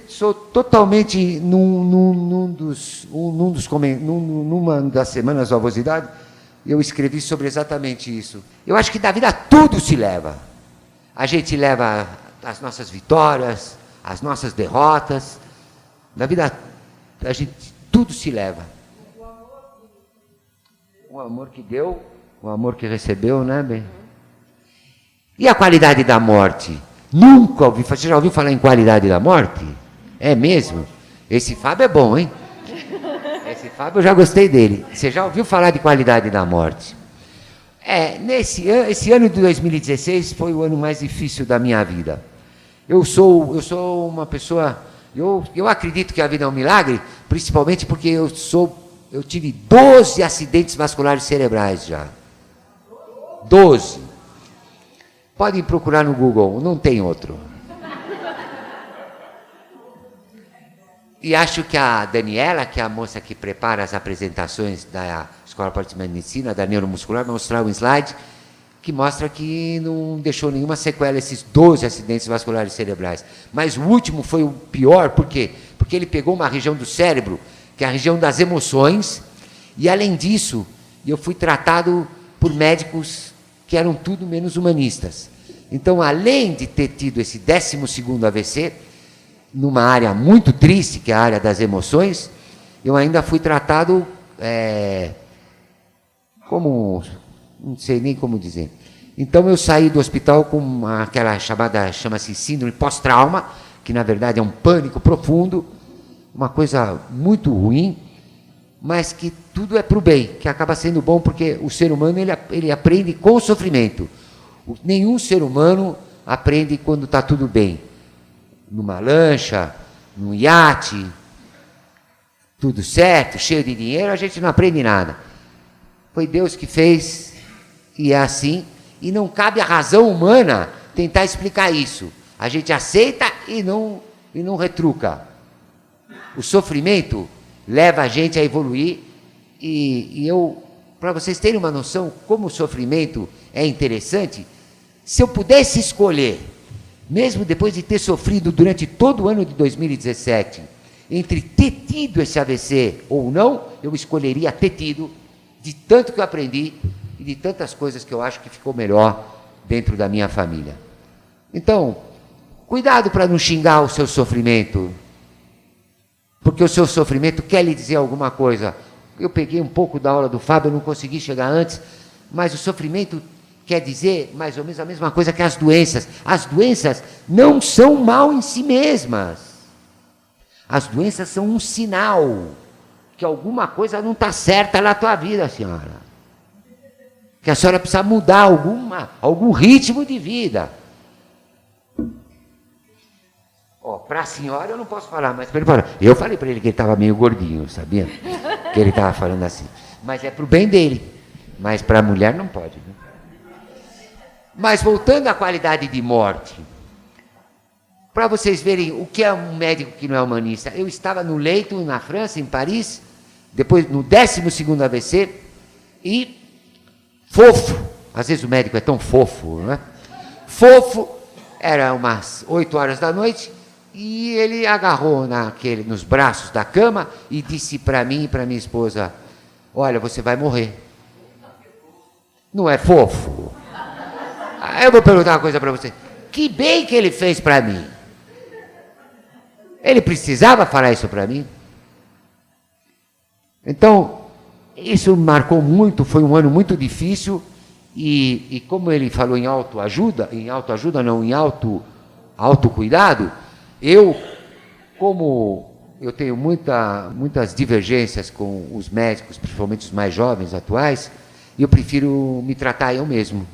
sou totalmente, numa das semanas da avosidade, eu escrevi sobre exatamente isso. Eu acho que da vida tudo se leva. A gente leva as nossas vitórias, as nossas derrotas. Da vida, a gente, tudo se leva. O amor que deu, o amor que recebeu, né, bem? E a qualidade da morte? Nunca ouvi. Você já ouviu falar em qualidade da morte? É mesmo? Esse Fábio é bom, hein? Esse Fábio eu já gostei dele. Você já ouviu falar de qualidade da morte? Esse ano de 2016 foi o ano mais difícil da minha vida. Eu sou uma pessoa, eu acredito que a vida é um milagre, principalmente porque eu tive 12 acidentes vasculares cerebrais já. 12. Podem procurar no Google, não tem outro. E acho que a Daniela, que é a moça que prepara as apresentações da Escola Paulista de Medicina, da neuromuscular, vai mostrar um slide que mostra que não deixou nenhuma sequela esses 12 acidentes vasculares cerebrais. Mas o último foi o pior, por quê? Porque ele pegou uma região do cérebro, que é a região das emoções, e além disso, eu fui tratado por médicos que eram tudo menos humanistas. Então, além de ter tido esse 12º AVC, numa área muito triste, que é a área das emoções, eu ainda fui tratado como... não sei nem como dizer. Então, eu saí do hospital com aquela chama-se síndrome pós-trauma, que na verdade é um pânico profundo, uma coisa muito ruim, mas que tudo é para o bem, que acaba sendo bom, porque o ser humano ele aprende com o sofrimento. Nenhum ser humano aprende quando está tudo bem. Numa lancha, num iate, tudo certo, cheio de dinheiro, a gente não aprende nada. Foi Deus que fez, e é assim, e não cabe à razão humana tentar explicar isso. A gente aceita e não retruca. O sofrimento leva a gente a evoluir, e eu, para vocês terem uma noção como o sofrimento é interessante, se eu pudesse escolher, mesmo depois de ter sofrido durante todo o ano de 2017, entre ter tido esse AVC ou não, eu escolheria ter tido, de tanto que eu aprendi e de tantas coisas que eu acho que ficou melhor dentro da minha família. Então, cuidado para não xingar o seu sofrimento, porque o seu sofrimento quer lhe dizer alguma coisa. Eu peguei um pouco da aula do Fábio, eu não consegui chegar antes, mas o sofrimento quer dizer mais ou menos a mesma coisa que as doenças. As doenças não são mal em si mesmas. As doenças são um sinal que alguma coisa não está certa na tua vida, senhora. Que a senhora precisa mudar algum ritmo de vida. Para a senhora eu não posso falar, mas para ele, eu falei para ele que ele estava meio gordinho, sabia? Que ele estava falando assim. Mas é para o bem dele. Mas para a mulher não pode, né? Mas voltando à qualidade de morte, para vocês verem o que é um médico que não é humanista, eu estava no leito na França, em Paris, depois no 12º AVC, e fofo, às vezes o médico é tão fofo, não é? Fofo, era umas 8 horas da noite, e ele agarrou nos braços da cama e disse para mim e para minha esposa: olha, você vai morrer. Não é fofo? Eu vou perguntar uma coisa para você. Que bem que ele fez para mim? Ele precisava falar isso para mim? Então, isso me marcou muito, foi um ano muito difícil, e como ele falou em autoajuda não, em autocuidado, como eu tenho muitas divergências com os médicos, principalmente os mais jovens atuais, eu prefiro me tratar eu mesmo.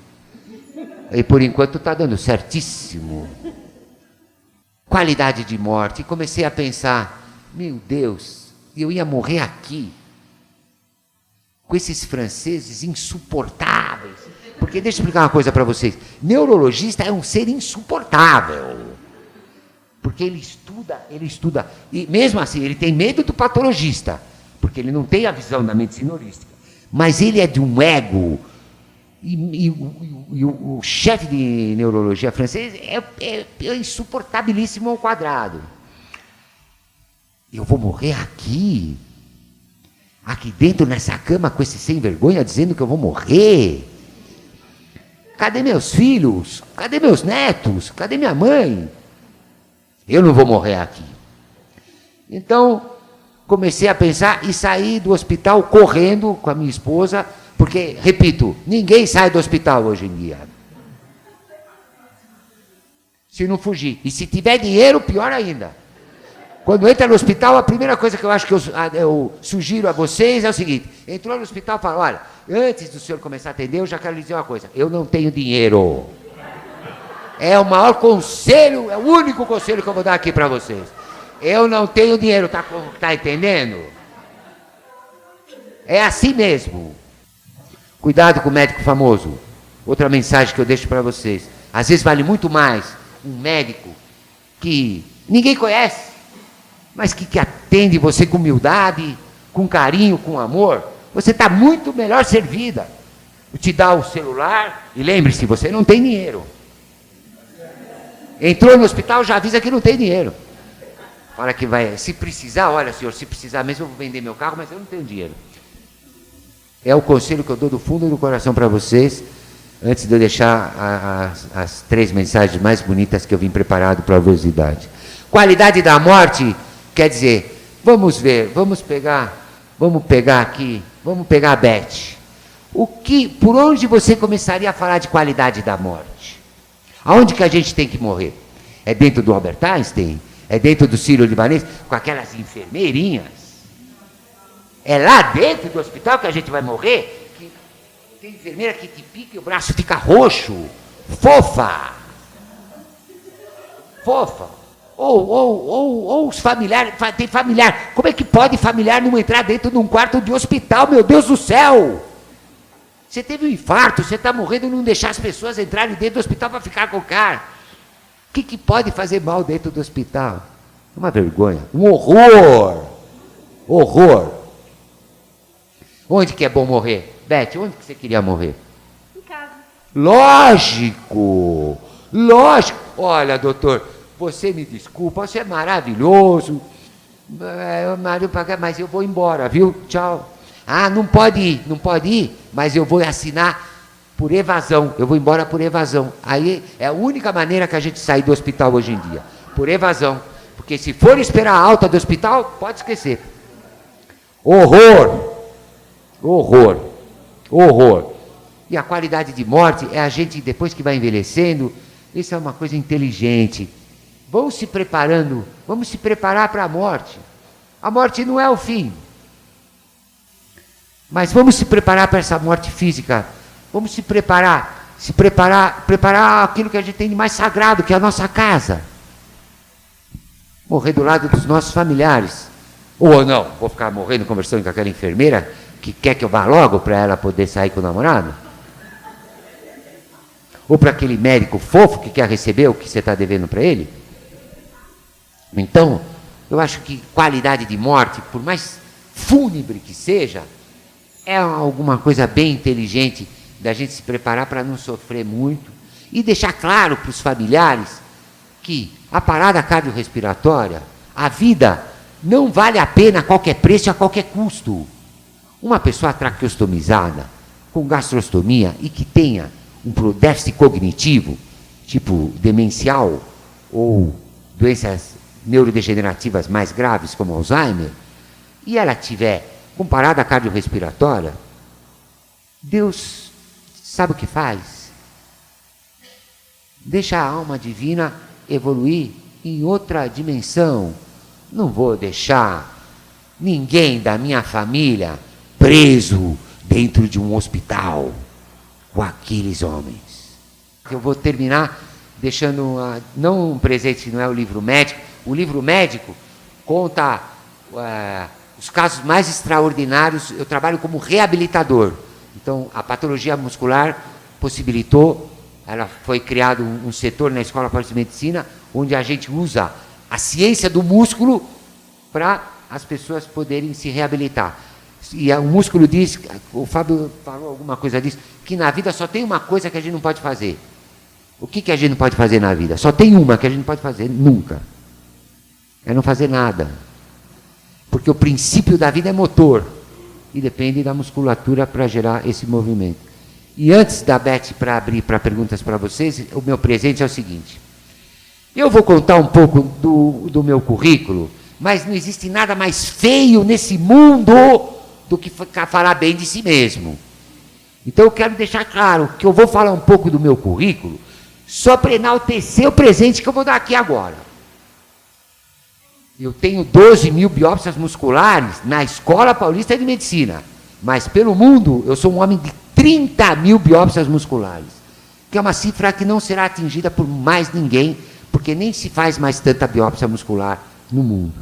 E por enquanto está dando certíssimo. Qualidade de morte. E comecei a pensar, meu Deus, eu ia morrer aqui, com esses franceses insuportáveis. Porque deixa eu explicar uma coisa para vocês. Neurologista é um ser insuportável. Porque ele estuda. E mesmo assim, ele tem medo do patologista, porque ele não tem a visão da medicina holística. Mas ele é de um ego. E o chefe de neurologia francês é insuportabilíssimo ao quadrado. Eu vou morrer aqui dentro nessa cama com esse sem vergonha dizendo que eu vou morrer. Cadê meus filhos? Cadê meus netos? Cadê minha mãe? Eu não vou morrer aqui. Então, comecei a pensar e saí do hospital correndo com a minha esposa, porque, repito, ninguém sai do hospital hoje em dia. Se não fugir. E se tiver dinheiro, pior ainda. Quando entra no hospital, a primeira coisa que eu acho que eu sugiro a vocês é o seguinte: entrou no hospital e fala, olha, antes do senhor começar a atender, eu já quero lhe dizer uma coisa, eu não tenho dinheiro. É o maior conselho, é o único conselho que eu vou dar aqui para vocês. Eu não tenho dinheiro, tá entendendo? É assim mesmo. Cuidado com o médico famoso. Outra mensagem que eu deixo para vocês. Às vezes vale muito mais um médico que ninguém conhece, mas que atende você com humildade, com carinho, com amor. Você está muito melhor servida. Te dá o celular e lembre-se, você não tem dinheiro. Entrou no hospital, já avisa que não tem dinheiro. Fala que vai, se precisar, olha senhor, se precisar mesmo eu vou vender meu carro, mas eu não tenho dinheiro. É o conselho que eu dou do fundo do coração para vocês, antes de eu deixar as 3 mensagens mais bonitas que eu vim preparado para a velocidade. Qualidade da morte, quer dizer, vamos ver, vamos pegar a Beth. Por onde você começaria a falar de qualidade da morte? Aonde que a gente tem que morrer? É dentro do Albert Einstein? É dentro do Sírio-Libanês? Com aquelas enfermeirinhas? É lá dentro do hospital que a gente vai morrer? Que tem enfermeira que te pica e o braço fica roxo. Fofa. Ou os familiares, tem familiar. Como é que pode familiar não entrar dentro de um quarto de hospital, meu Deus do céu? Você teve um infarto, você está morrendo e não deixar as pessoas entrarem dentro do hospital para ficar com o cara. O que pode fazer mal dentro do hospital? É uma vergonha, um horror. Horror. Onde que é bom morrer? Beth, onde que você queria morrer? Em casa. Lógico. Olha, doutor, você me desculpa, você é maravilhoso. Mas eu vou embora, viu? Tchau. Ah, não pode ir, mas eu vou assinar por evasão, eu vou embora por evasão. Aí é a única maneira que a gente sai do hospital hoje em dia, por evasão. Porque se for esperar a alta do hospital, pode esquecer. Horror. E a qualidade de morte é a gente, depois que vai envelhecendo, isso é uma coisa inteligente. Vamos se preparar para a morte. A morte não é o fim. Mas vamos se preparar para essa morte física. Vamos se preparar aquilo que a gente tem de mais sagrado, que é a nossa casa. Morrer do lado dos nossos familiares. Ou não, vou ficar morrendo conversando com aquela enfermeira que quer que eu vá logo para ela poder sair com o namorado? Ou para aquele médico fofo que quer receber o que você está devendo para ele? Então, eu acho que qualidade de morte, por mais fúnebre que seja, é alguma coisa bem inteligente da gente se preparar para não sofrer muito e deixar claro para os familiares que a parada cardiorrespiratória, a vida não vale a pena a qualquer preço e a qualquer custo. Uma pessoa traqueostomizada, com gastrostomia e que tenha um déficit cognitivo, tipo demencial ou doenças neurodegenerativas mais graves como Alzheimer, e ela tiver com parada cardiorrespiratória, Deus sabe o que faz? Deixa a alma divina evoluir em outra dimensão. Não vou deixar ninguém da minha família preso dentro de um hospital com aqueles homens. Eu vou terminar deixando não um presente, não é o livro médico. O livro médico conta os casos mais extraordinários. Eu trabalho como reabilitador. Então, a patologia muscular possibilitou, ela foi criado um setor na Escola Paulista de Medicina, onde a gente usa a ciência do músculo para as pessoas poderem se reabilitar. E o músculo diz, o Fábio falou alguma coisa disso, que na vida só tem uma coisa que a gente não pode fazer. O que a gente não pode fazer na vida? Só tem uma que a gente não pode fazer nunca. É não fazer nada. Porque o princípio da vida é motor. E depende da musculatura para gerar esse movimento. E antes da Beth para abrir para perguntas para vocês, o meu presente é o seguinte. Eu vou contar um pouco do meu currículo, mas não existe nada mais feio nesse mundo do que falar bem de si mesmo. Então eu quero deixar claro que eu vou falar um pouco do meu currículo só para enaltecer o presente que eu vou dar aqui agora. Eu tenho 12 mil biópsias musculares na Escola Paulista de Medicina, mas pelo mundo eu sou um homem de 30 mil biópsias musculares, que é uma cifra que não será atingida por mais ninguém, porque nem se faz mais tanta biópsia muscular no mundo.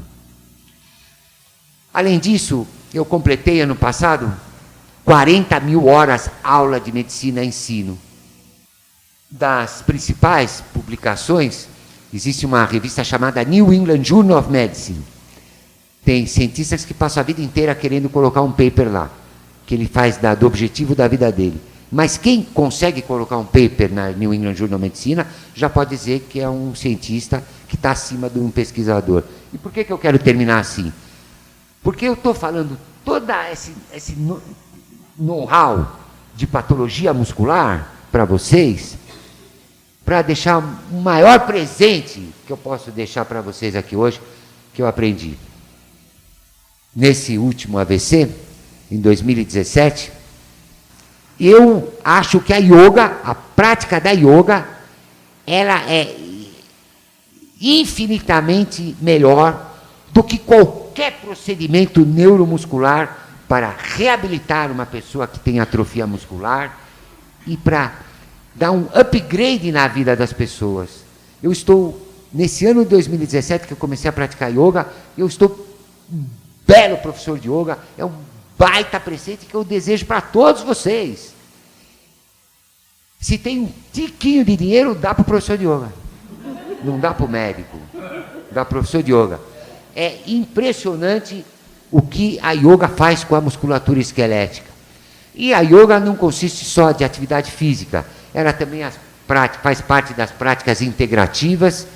Além disso, eu completei ano passado 40 mil horas aula de medicina e ensino. Das principais publicações, existe uma revista chamada New England Journal of Medicine. Tem cientistas que passam a vida inteira querendo colocar um paper lá, que ele faz do objetivo da vida dele. Mas quem consegue colocar um paper na New England Journal of Medicine já pode dizer que é um cientista que está acima de um pesquisador. E por que eu quero terminar assim? Porque eu estou falando todo esse know-how de patologia muscular para vocês, para deixar o maior presente que eu posso deixar para vocês aqui hoje, que eu aprendi. Nesse último AVC, em 2017, eu acho que a yoga, a prática da yoga, ela é infinitamente melhor do que qualquer procedimento neuromuscular para reabilitar uma pessoa que tem atrofia muscular e para dar um upgrade na vida das pessoas. Eu estou, nesse ano de 2017, que eu comecei a praticar yoga, eu estou um belo professor de yoga, é um baita presente que eu desejo para todos vocês. Se tem um tiquinho de dinheiro, dá para o professor de yoga. Não dá para o médico, dá para o professor de yoga. É impressionante o que a yoga faz com a musculatura esquelética. E a yoga não consiste só de atividade física, ela também faz parte das práticas integrativas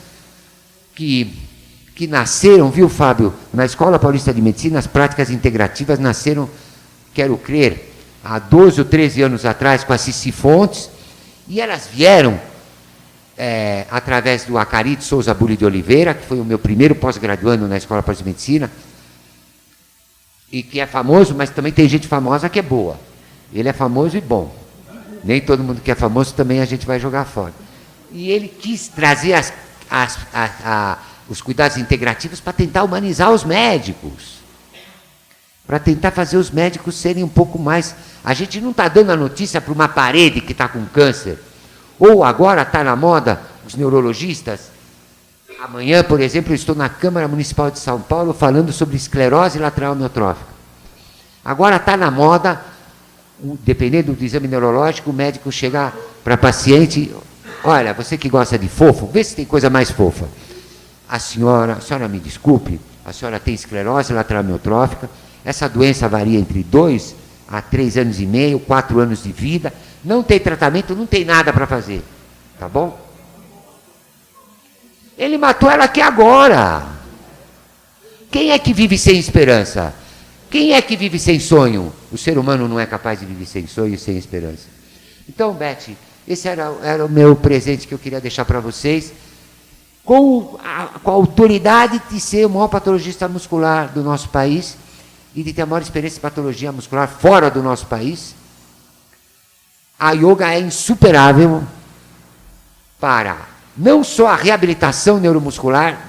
que nasceram, viu, Fábio? Na Escola Paulista de Medicina, as práticas integrativas nasceram, quero crer, há 12 ou 13 anos atrás, com a Cici Fontes, e elas vieram através do Acarito Souza Bulli de Oliveira, que foi o meu primeiro pós-graduando na Escola Paulista de Medicina, e que é famoso, mas também tem gente famosa que é boa. Ele é famoso e bom. Nem todo mundo que é famoso também a gente vai jogar fora. E ele quis trazer os cuidados integrativos para tentar humanizar os médicos. Para tentar fazer os médicos serem um pouco mais... A gente não está dando a notícia para uma parede que está com câncer. Ou agora está na moda os neurologistas. Amanhã, por exemplo, eu estou na Câmara Municipal de São Paulo falando sobre esclerose lateral amiotrófica. Agora está na moda, dependendo do exame neurológico, o médico chegar para paciente, olha, você que gosta de fofo, vê se tem coisa mais fofa. A senhora me desculpe, a senhora tem esclerose lateral amiotrófica, essa doença varia entre 2 a 3 anos e meio, 4 anos de vida, não tem tratamento, não tem nada para fazer, tá bom? Ele matou ela aqui agora. Quem é que vive sem esperança? Quem é que vive sem sonho? O ser humano não é capaz de viver sem sonho e sem esperança. Então, Beth, esse era o meu presente que eu queria deixar para vocês, com a autoridade de ser o maior patologista muscular do nosso país e de ter a maior experiência de patologia muscular fora do nosso país. A yoga é insuperável para não só a reabilitação neuromuscular,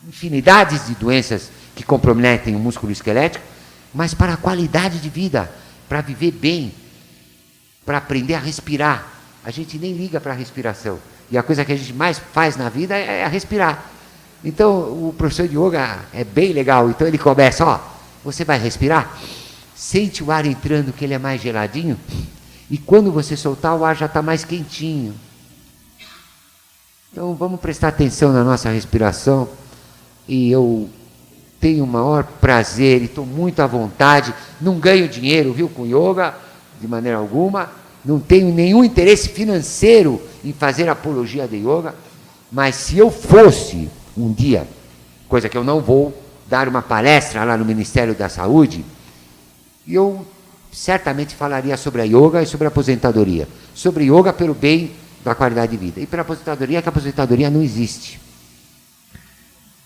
infinidades de doenças que comprometem o músculo esquelético, mas para a qualidade de vida, para viver bem, para aprender a respirar. A gente nem liga para a respiração. E a coisa que a gente mais faz na vida é respirar. Então, o professor de yoga é bem legal. Então, ele começa, ó, você vai respirar, sente o ar entrando, que ele é mais geladinho, e quando você soltar, o ar já está mais quentinho. Então, vamos prestar atenção na nossa respiração. E eu tenho o maior prazer e estou muito à vontade. Não ganho dinheiro, viu, com yoga, de maneira alguma. Não tenho nenhum interesse financeiro em fazer apologia de yoga. Mas se eu fosse um dia, coisa que eu não vou, dar uma palestra lá no Ministério da Saúde, eu certamente falaria sobre a yoga e sobre a aposentadoria. Sobre yoga pelo bem da qualidade de vida. E pela aposentadoria, que a aposentadoria não existe.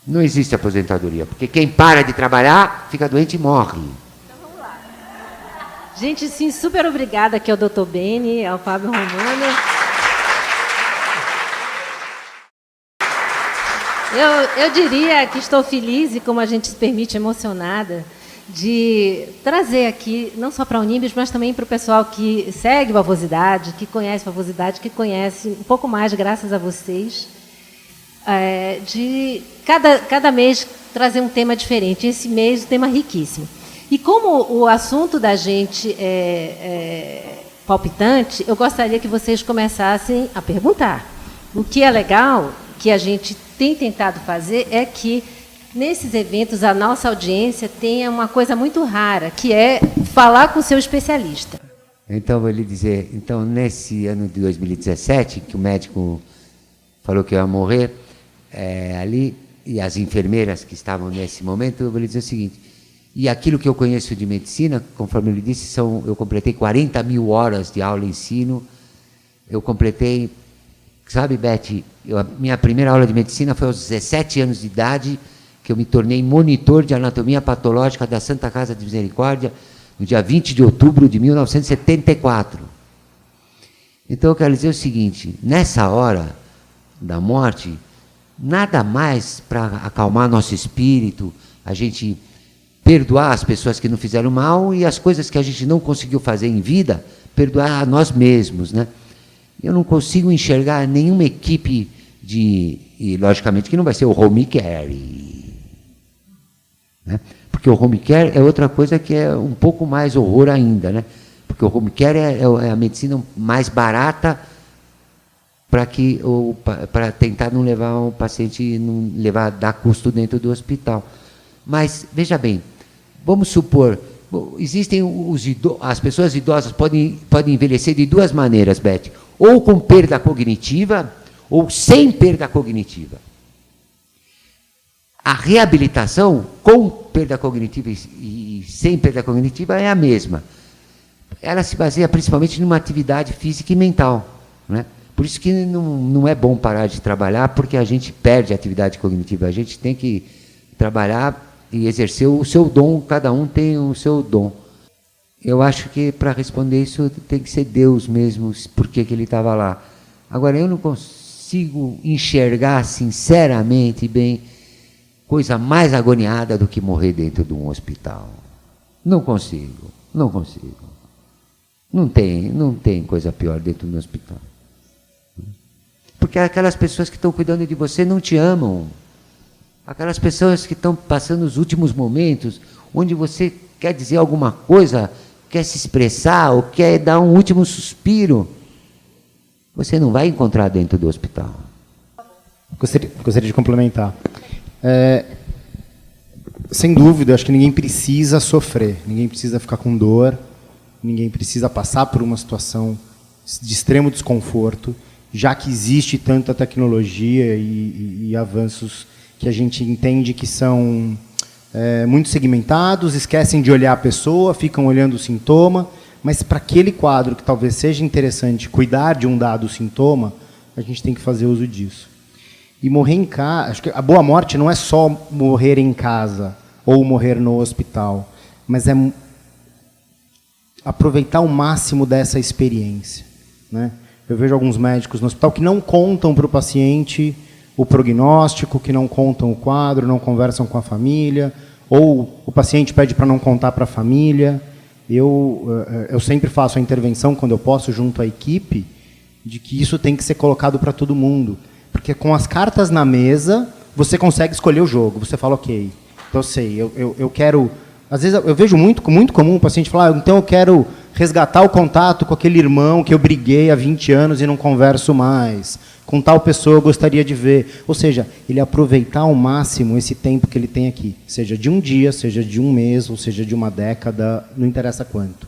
Não existe aposentadoria, porque quem para de trabalhar, fica doente e morre. Então vamos lá. Gente, sim, super obrigada aqui ao Dr. Beni, ao Fábio Romano. Eu diria que estou feliz e, como a gente se permite, emocionada, de trazer aqui, não só para a Unibis, mas também para o pessoal que segue Vavosidade, que conhece Vavosidade, que conhece um pouco mais, graças a vocês, de cada mês trazer um tema diferente. Esse mês, um tema riquíssimo. E como o assunto da gente é palpitante, eu gostaria que vocês começassem a perguntar. O que é legal, que a gente tem tentado fazer, é que nesses eventos a nossa audiência tenha uma coisa muito rara, que é falar com o seu especialista. Então, vou lhe dizer, então, nesse ano de 2017, que o médico falou que eu ia morrer, ali, e as enfermeiras que estavam nesse momento, eu vou lhe dizer o seguinte, e aquilo que eu conheço de medicina, conforme eu lhe disse, eu completei 40 mil horas de aula e ensino, eu completei, sabe, Beth, minha primeira aula de medicina foi aos 17 anos de idade, que eu me tornei monitor de anatomia patológica da Santa Casa de Misericórdia, no dia 20 de outubro de 1974. Então, eu quero dizer o seguinte, nessa hora da morte, nada mais para acalmar nosso espírito, a gente perdoar as pessoas que nos fizeram mal e as coisas que a gente não conseguiu fazer em vida, perdoar a nós mesmos, né? Eu não consigo enxergar nenhuma equipe e logicamente que não vai ser o home care, né? Porque o home care é outra coisa que é um pouco mais horror ainda, né? Porque o home care é a medicina mais barata para tentar não levar o paciente, dar custo dentro do hospital. Mas, veja bem, vamos supor, existem as pessoas idosas podem envelhecer de duas maneiras, Beth, ou com perda cognitiva, ou sem perda cognitiva. A reabilitação com perda cognitiva e sem perda cognitiva é a mesma. Ela se baseia principalmente numa atividade física e mental, né? Por isso que não é bom parar de trabalhar, porque a gente perde a atividade cognitiva. A gente tem que trabalhar e exercer o seu dom, cada um tem o seu dom. Eu acho que para responder isso tem que ser Deus mesmo, porque que ele estava lá. Agora, eu não consigo enxergar sinceramente bem coisa mais agoniada do que morrer dentro de um hospital. Não consigo. Não tem coisa pior dentro de um hospital. Porque aquelas pessoas que estão cuidando de você não te amam. Aquelas pessoas que estão passando os últimos momentos, onde você quer dizer alguma coisa, quer se expressar, ou quer dar um último suspiro, você não vai encontrar dentro do hospital. Gostaria de complementar. Sem dúvida, acho que ninguém precisa sofrer, ninguém precisa ficar com dor, ninguém precisa passar por uma situação de extremo desconforto, já que existe tanta tecnologia e avanços que a gente entende que são muito segmentados, esquecem de olhar a pessoa, ficam olhando o sintoma, mas para aquele quadro que talvez seja interessante cuidar de um dado sintoma, a gente tem que fazer uso disso. E morrer em casa, acho que a boa morte não é só morrer em casa ou morrer no hospital, mas é aproveitar o máximo dessa experiência, né? Eu vejo alguns médicos no hospital que não contam para o paciente o prognóstico, que não contam o quadro, não conversam com a família, ou o paciente pede para não contar para a família. Eu sempre faço a intervenção, quando eu posso, junto à equipe, de que isso tem que ser colocado para todo mundo. Porque com as cartas na mesa, você consegue escolher o jogo. Você fala, ok, então eu sei, eu quero... Às vezes eu vejo muito comum o paciente falar, então eu quero resgatar o contato com aquele irmão que eu briguei há 20 anos e não converso mais. Com tal pessoa eu gostaria de ver. Ou seja, ele aproveitar ao máximo esse tempo que ele tem aqui. Seja de um dia, seja de um mês, ou seja de uma década, não interessa quanto.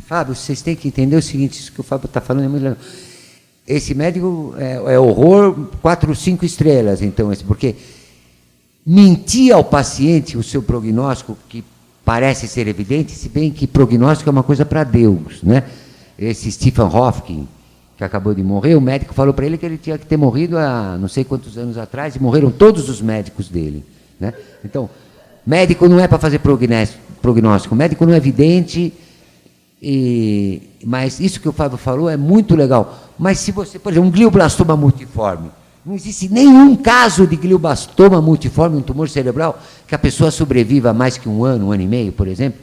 Fábio, vocês têm que entender o seguinte, isso que o Fábio está falando é muito legal. Esse médico é horror 4, 5 estrelas, então, porque mentir ao paciente o seu prognóstico, que parece ser evidente, se bem que prognóstico é uma coisa para Deus, né? Esse Stephen Hawking, que acabou de morrer, o médico falou para ele que ele tinha que ter morrido há não sei quantos anos atrás, e morreram todos os médicos dele, né? Então, médico não é para fazer prognóstico, médico não é vidente, mas isso que o Fábio falou é muito legal. Mas se você, por exemplo, um glioblastoma multiforme, Não existe nenhum caso de glioblastoma multiforme, um tumor cerebral, que a pessoa sobreviva mais que um ano e meio, por exemplo.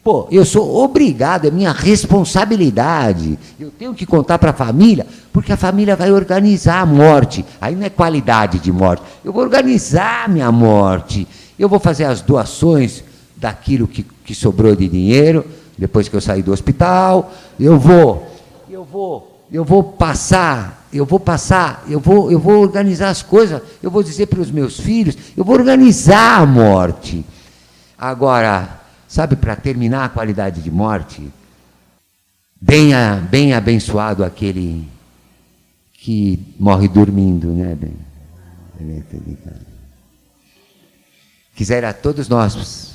Pô, eu sou obrigado, é minha responsabilidade. Eu tenho que contar para a família, porque a família vai organizar a morte. Aí não é qualidade de morte. Eu vou organizar a minha morte. Eu vou fazer as doações daquilo que sobrou de dinheiro, depois que eu sair do hospital. Eu vou organizar as coisas. Eu vou dizer para os meus filhos, eu vou organizar a morte. Agora, sabe, para terminar a qualidade de morte, bem abençoado aquele que morre dormindo, né? Quisera todos nós.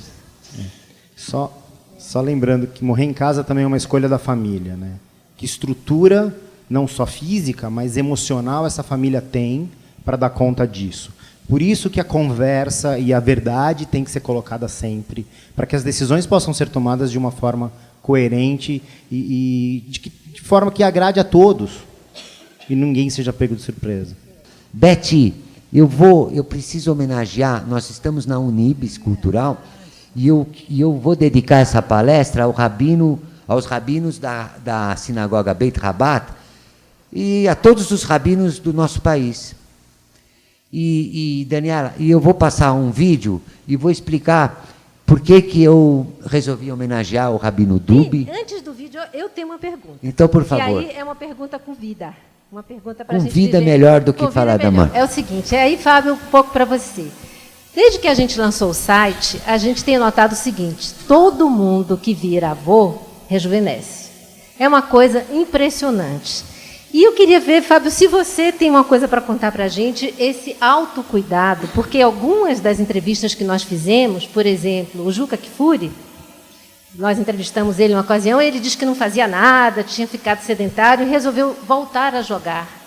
Só lembrando que morrer em casa também é uma escolha da família, né? Que estrutura, não só física, mas emocional, essa família tem para dar conta disso. Por isso que a conversa e a verdade tem que ser colocada sempre, para que as decisões possam ser tomadas de uma forma coerente e de forma que agrade a todos e ninguém seja pego de surpresa. Beth, eu preciso homenagear, nós estamos na Unibis Cultural e eu vou dedicar essa palestra aos rabinos da sinagoga Beit Rabat e a todos os rabinos do nosso país. E Daniela, eu vou passar um vídeo e vou explicar por que eu resolvi homenagear o Rabino Dubi. E, antes do vídeo, eu tenho uma pergunta. Então, por favor. E aí é uma pergunta com vida. Uma pergunta para a gente vida viver. melhor do que falar da mãe. É o seguinte, aí, Fábio, um pouco para você. Desde que a gente lançou o site, a gente tem notado o seguinte, todo mundo que vira avô rejuvenesce. É uma coisa impressionante. E eu queria ver, Fábio, se você tem uma coisa para contar para a gente, esse autocuidado, porque algumas das entrevistas que nós fizemos, por exemplo, o Juca Kfouri, nós entrevistamos ele em uma ocasião, ele disse que não fazia nada, tinha ficado sedentário e resolveu voltar a jogar.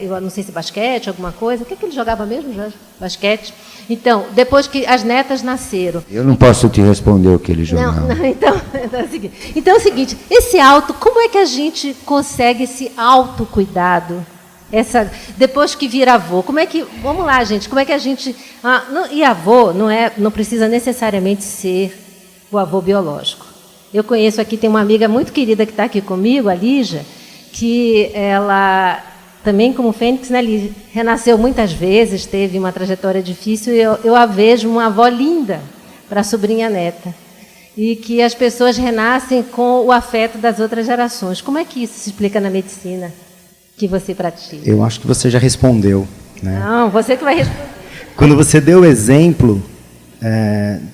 Eu não sei se basquete, alguma coisa. O que ele jogava mesmo, Jorge? Basquete. Então, depois que as netas nasceram. Eu não posso te responder o que ele jogava. Não, então é o seguinte, como é que a gente consegue esse autocuidado? Depois que vira avô, vamos lá, gente, como é que a gente... e avô não precisa necessariamente ser o avô biológico. Eu conheço aqui, tem uma amiga muito querida que está aqui comigo, a Lígia, que ela... Também como Fênix, né, ele renasceu muitas vezes, teve uma trajetória difícil, e eu a vejo uma avó linda para a sobrinha neta. E que as pessoas renascem com o afeto das outras gerações. Como é que isso se explica na medicina que você pratica? Eu acho que você já respondeu, né? Não, você que vai responder. Quando você deu o exemplo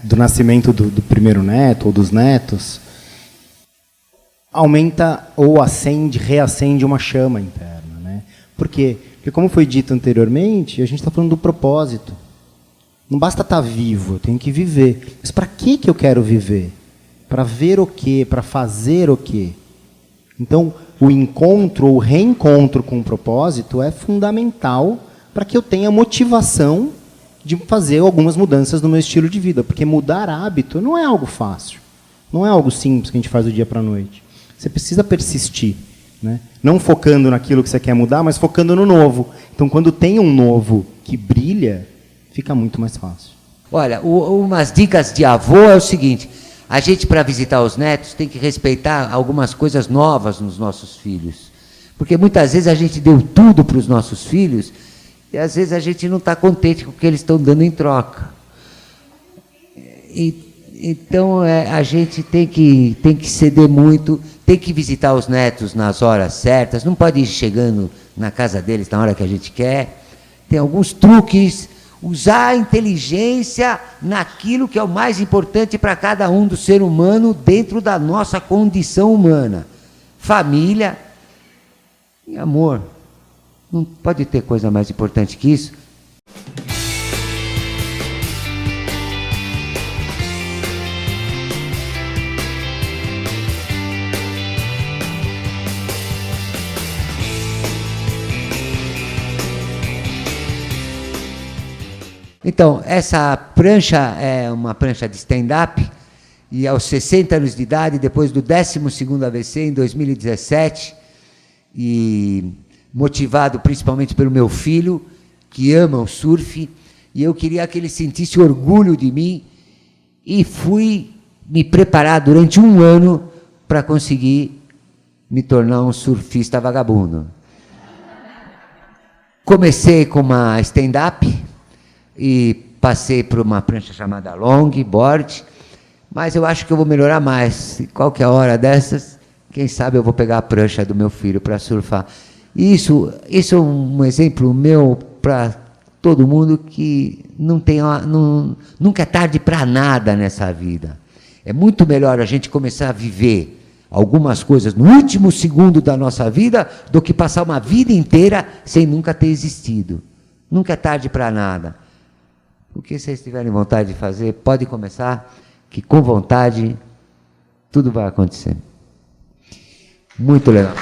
do nascimento do primeiro neto ou dos netos, aumenta ou reacende uma chama interna. Por quê? Porque, como foi dito anteriormente, a gente está falando do propósito. Não basta estar vivo, eu tenho que viver. Mas para que eu quero viver? Para ver o quê? Para fazer o quê? Então, o encontro ou reencontro com o propósito é fundamental para que eu tenha motivação de fazer algumas mudanças no meu estilo de vida. Porque mudar hábito não é algo fácil. Não é algo simples que a gente faz do dia para a noite. Você precisa persistir. Né? Não focando naquilo que você quer mudar, mas focando no novo. Então, quando tem um novo que brilha, fica muito mais fácil. Olha, umas dicas de avô é o seguinte, a gente, para visitar os netos, tem que respeitar algumas coisas novas nos nossos filhos. Porque muitas vezes a gente deu tudo para os nossos filhos e às vezes a gente não está contente com o que eles estão dando em troca. Então, a gente tem que ceder muito, tem que visitar os netos nas horas certas, não pode ir chegando na casa deles na hora que a gente quer. Tem alguns truques, usar a inteligência naquilo que é o mais importante para cada um do ser humano dentro da nossa condição humana. Família e amor. Não pode ter coisa mais importante que isso. Então, essa prancha é uma prancha de stand-up, e aos 60 anos de idade, depois do 12º AVC, em 2017, e motivado principalmente pelo meu filho, que ama o surf, e eu queria que ele sentisse orgulho de mim, e fui me preparar durante 1 ano para conseguir me tornar um surfista vagabundo. Comecei com uma stand-up e passei por uma prancha chamada longboard, mas eu acho que eu vou melhorar mais. E qualquer hora dessas, quem sabe eu vou pegar a prancha do meu filho para surfar. Isso é um exemplo meu para todo mundo, que nunca é tarde para nada nessa vida. É muito melhor a gente começar a viver algumas coisas no último segundo da nossa vida do que passar uma vida inteira sem nunca ter existido. Nunca é tarde para nada. O que vocês tiverem vontade de fazer, pode começar, que com vontade tudo vai acontecer. Muito legal.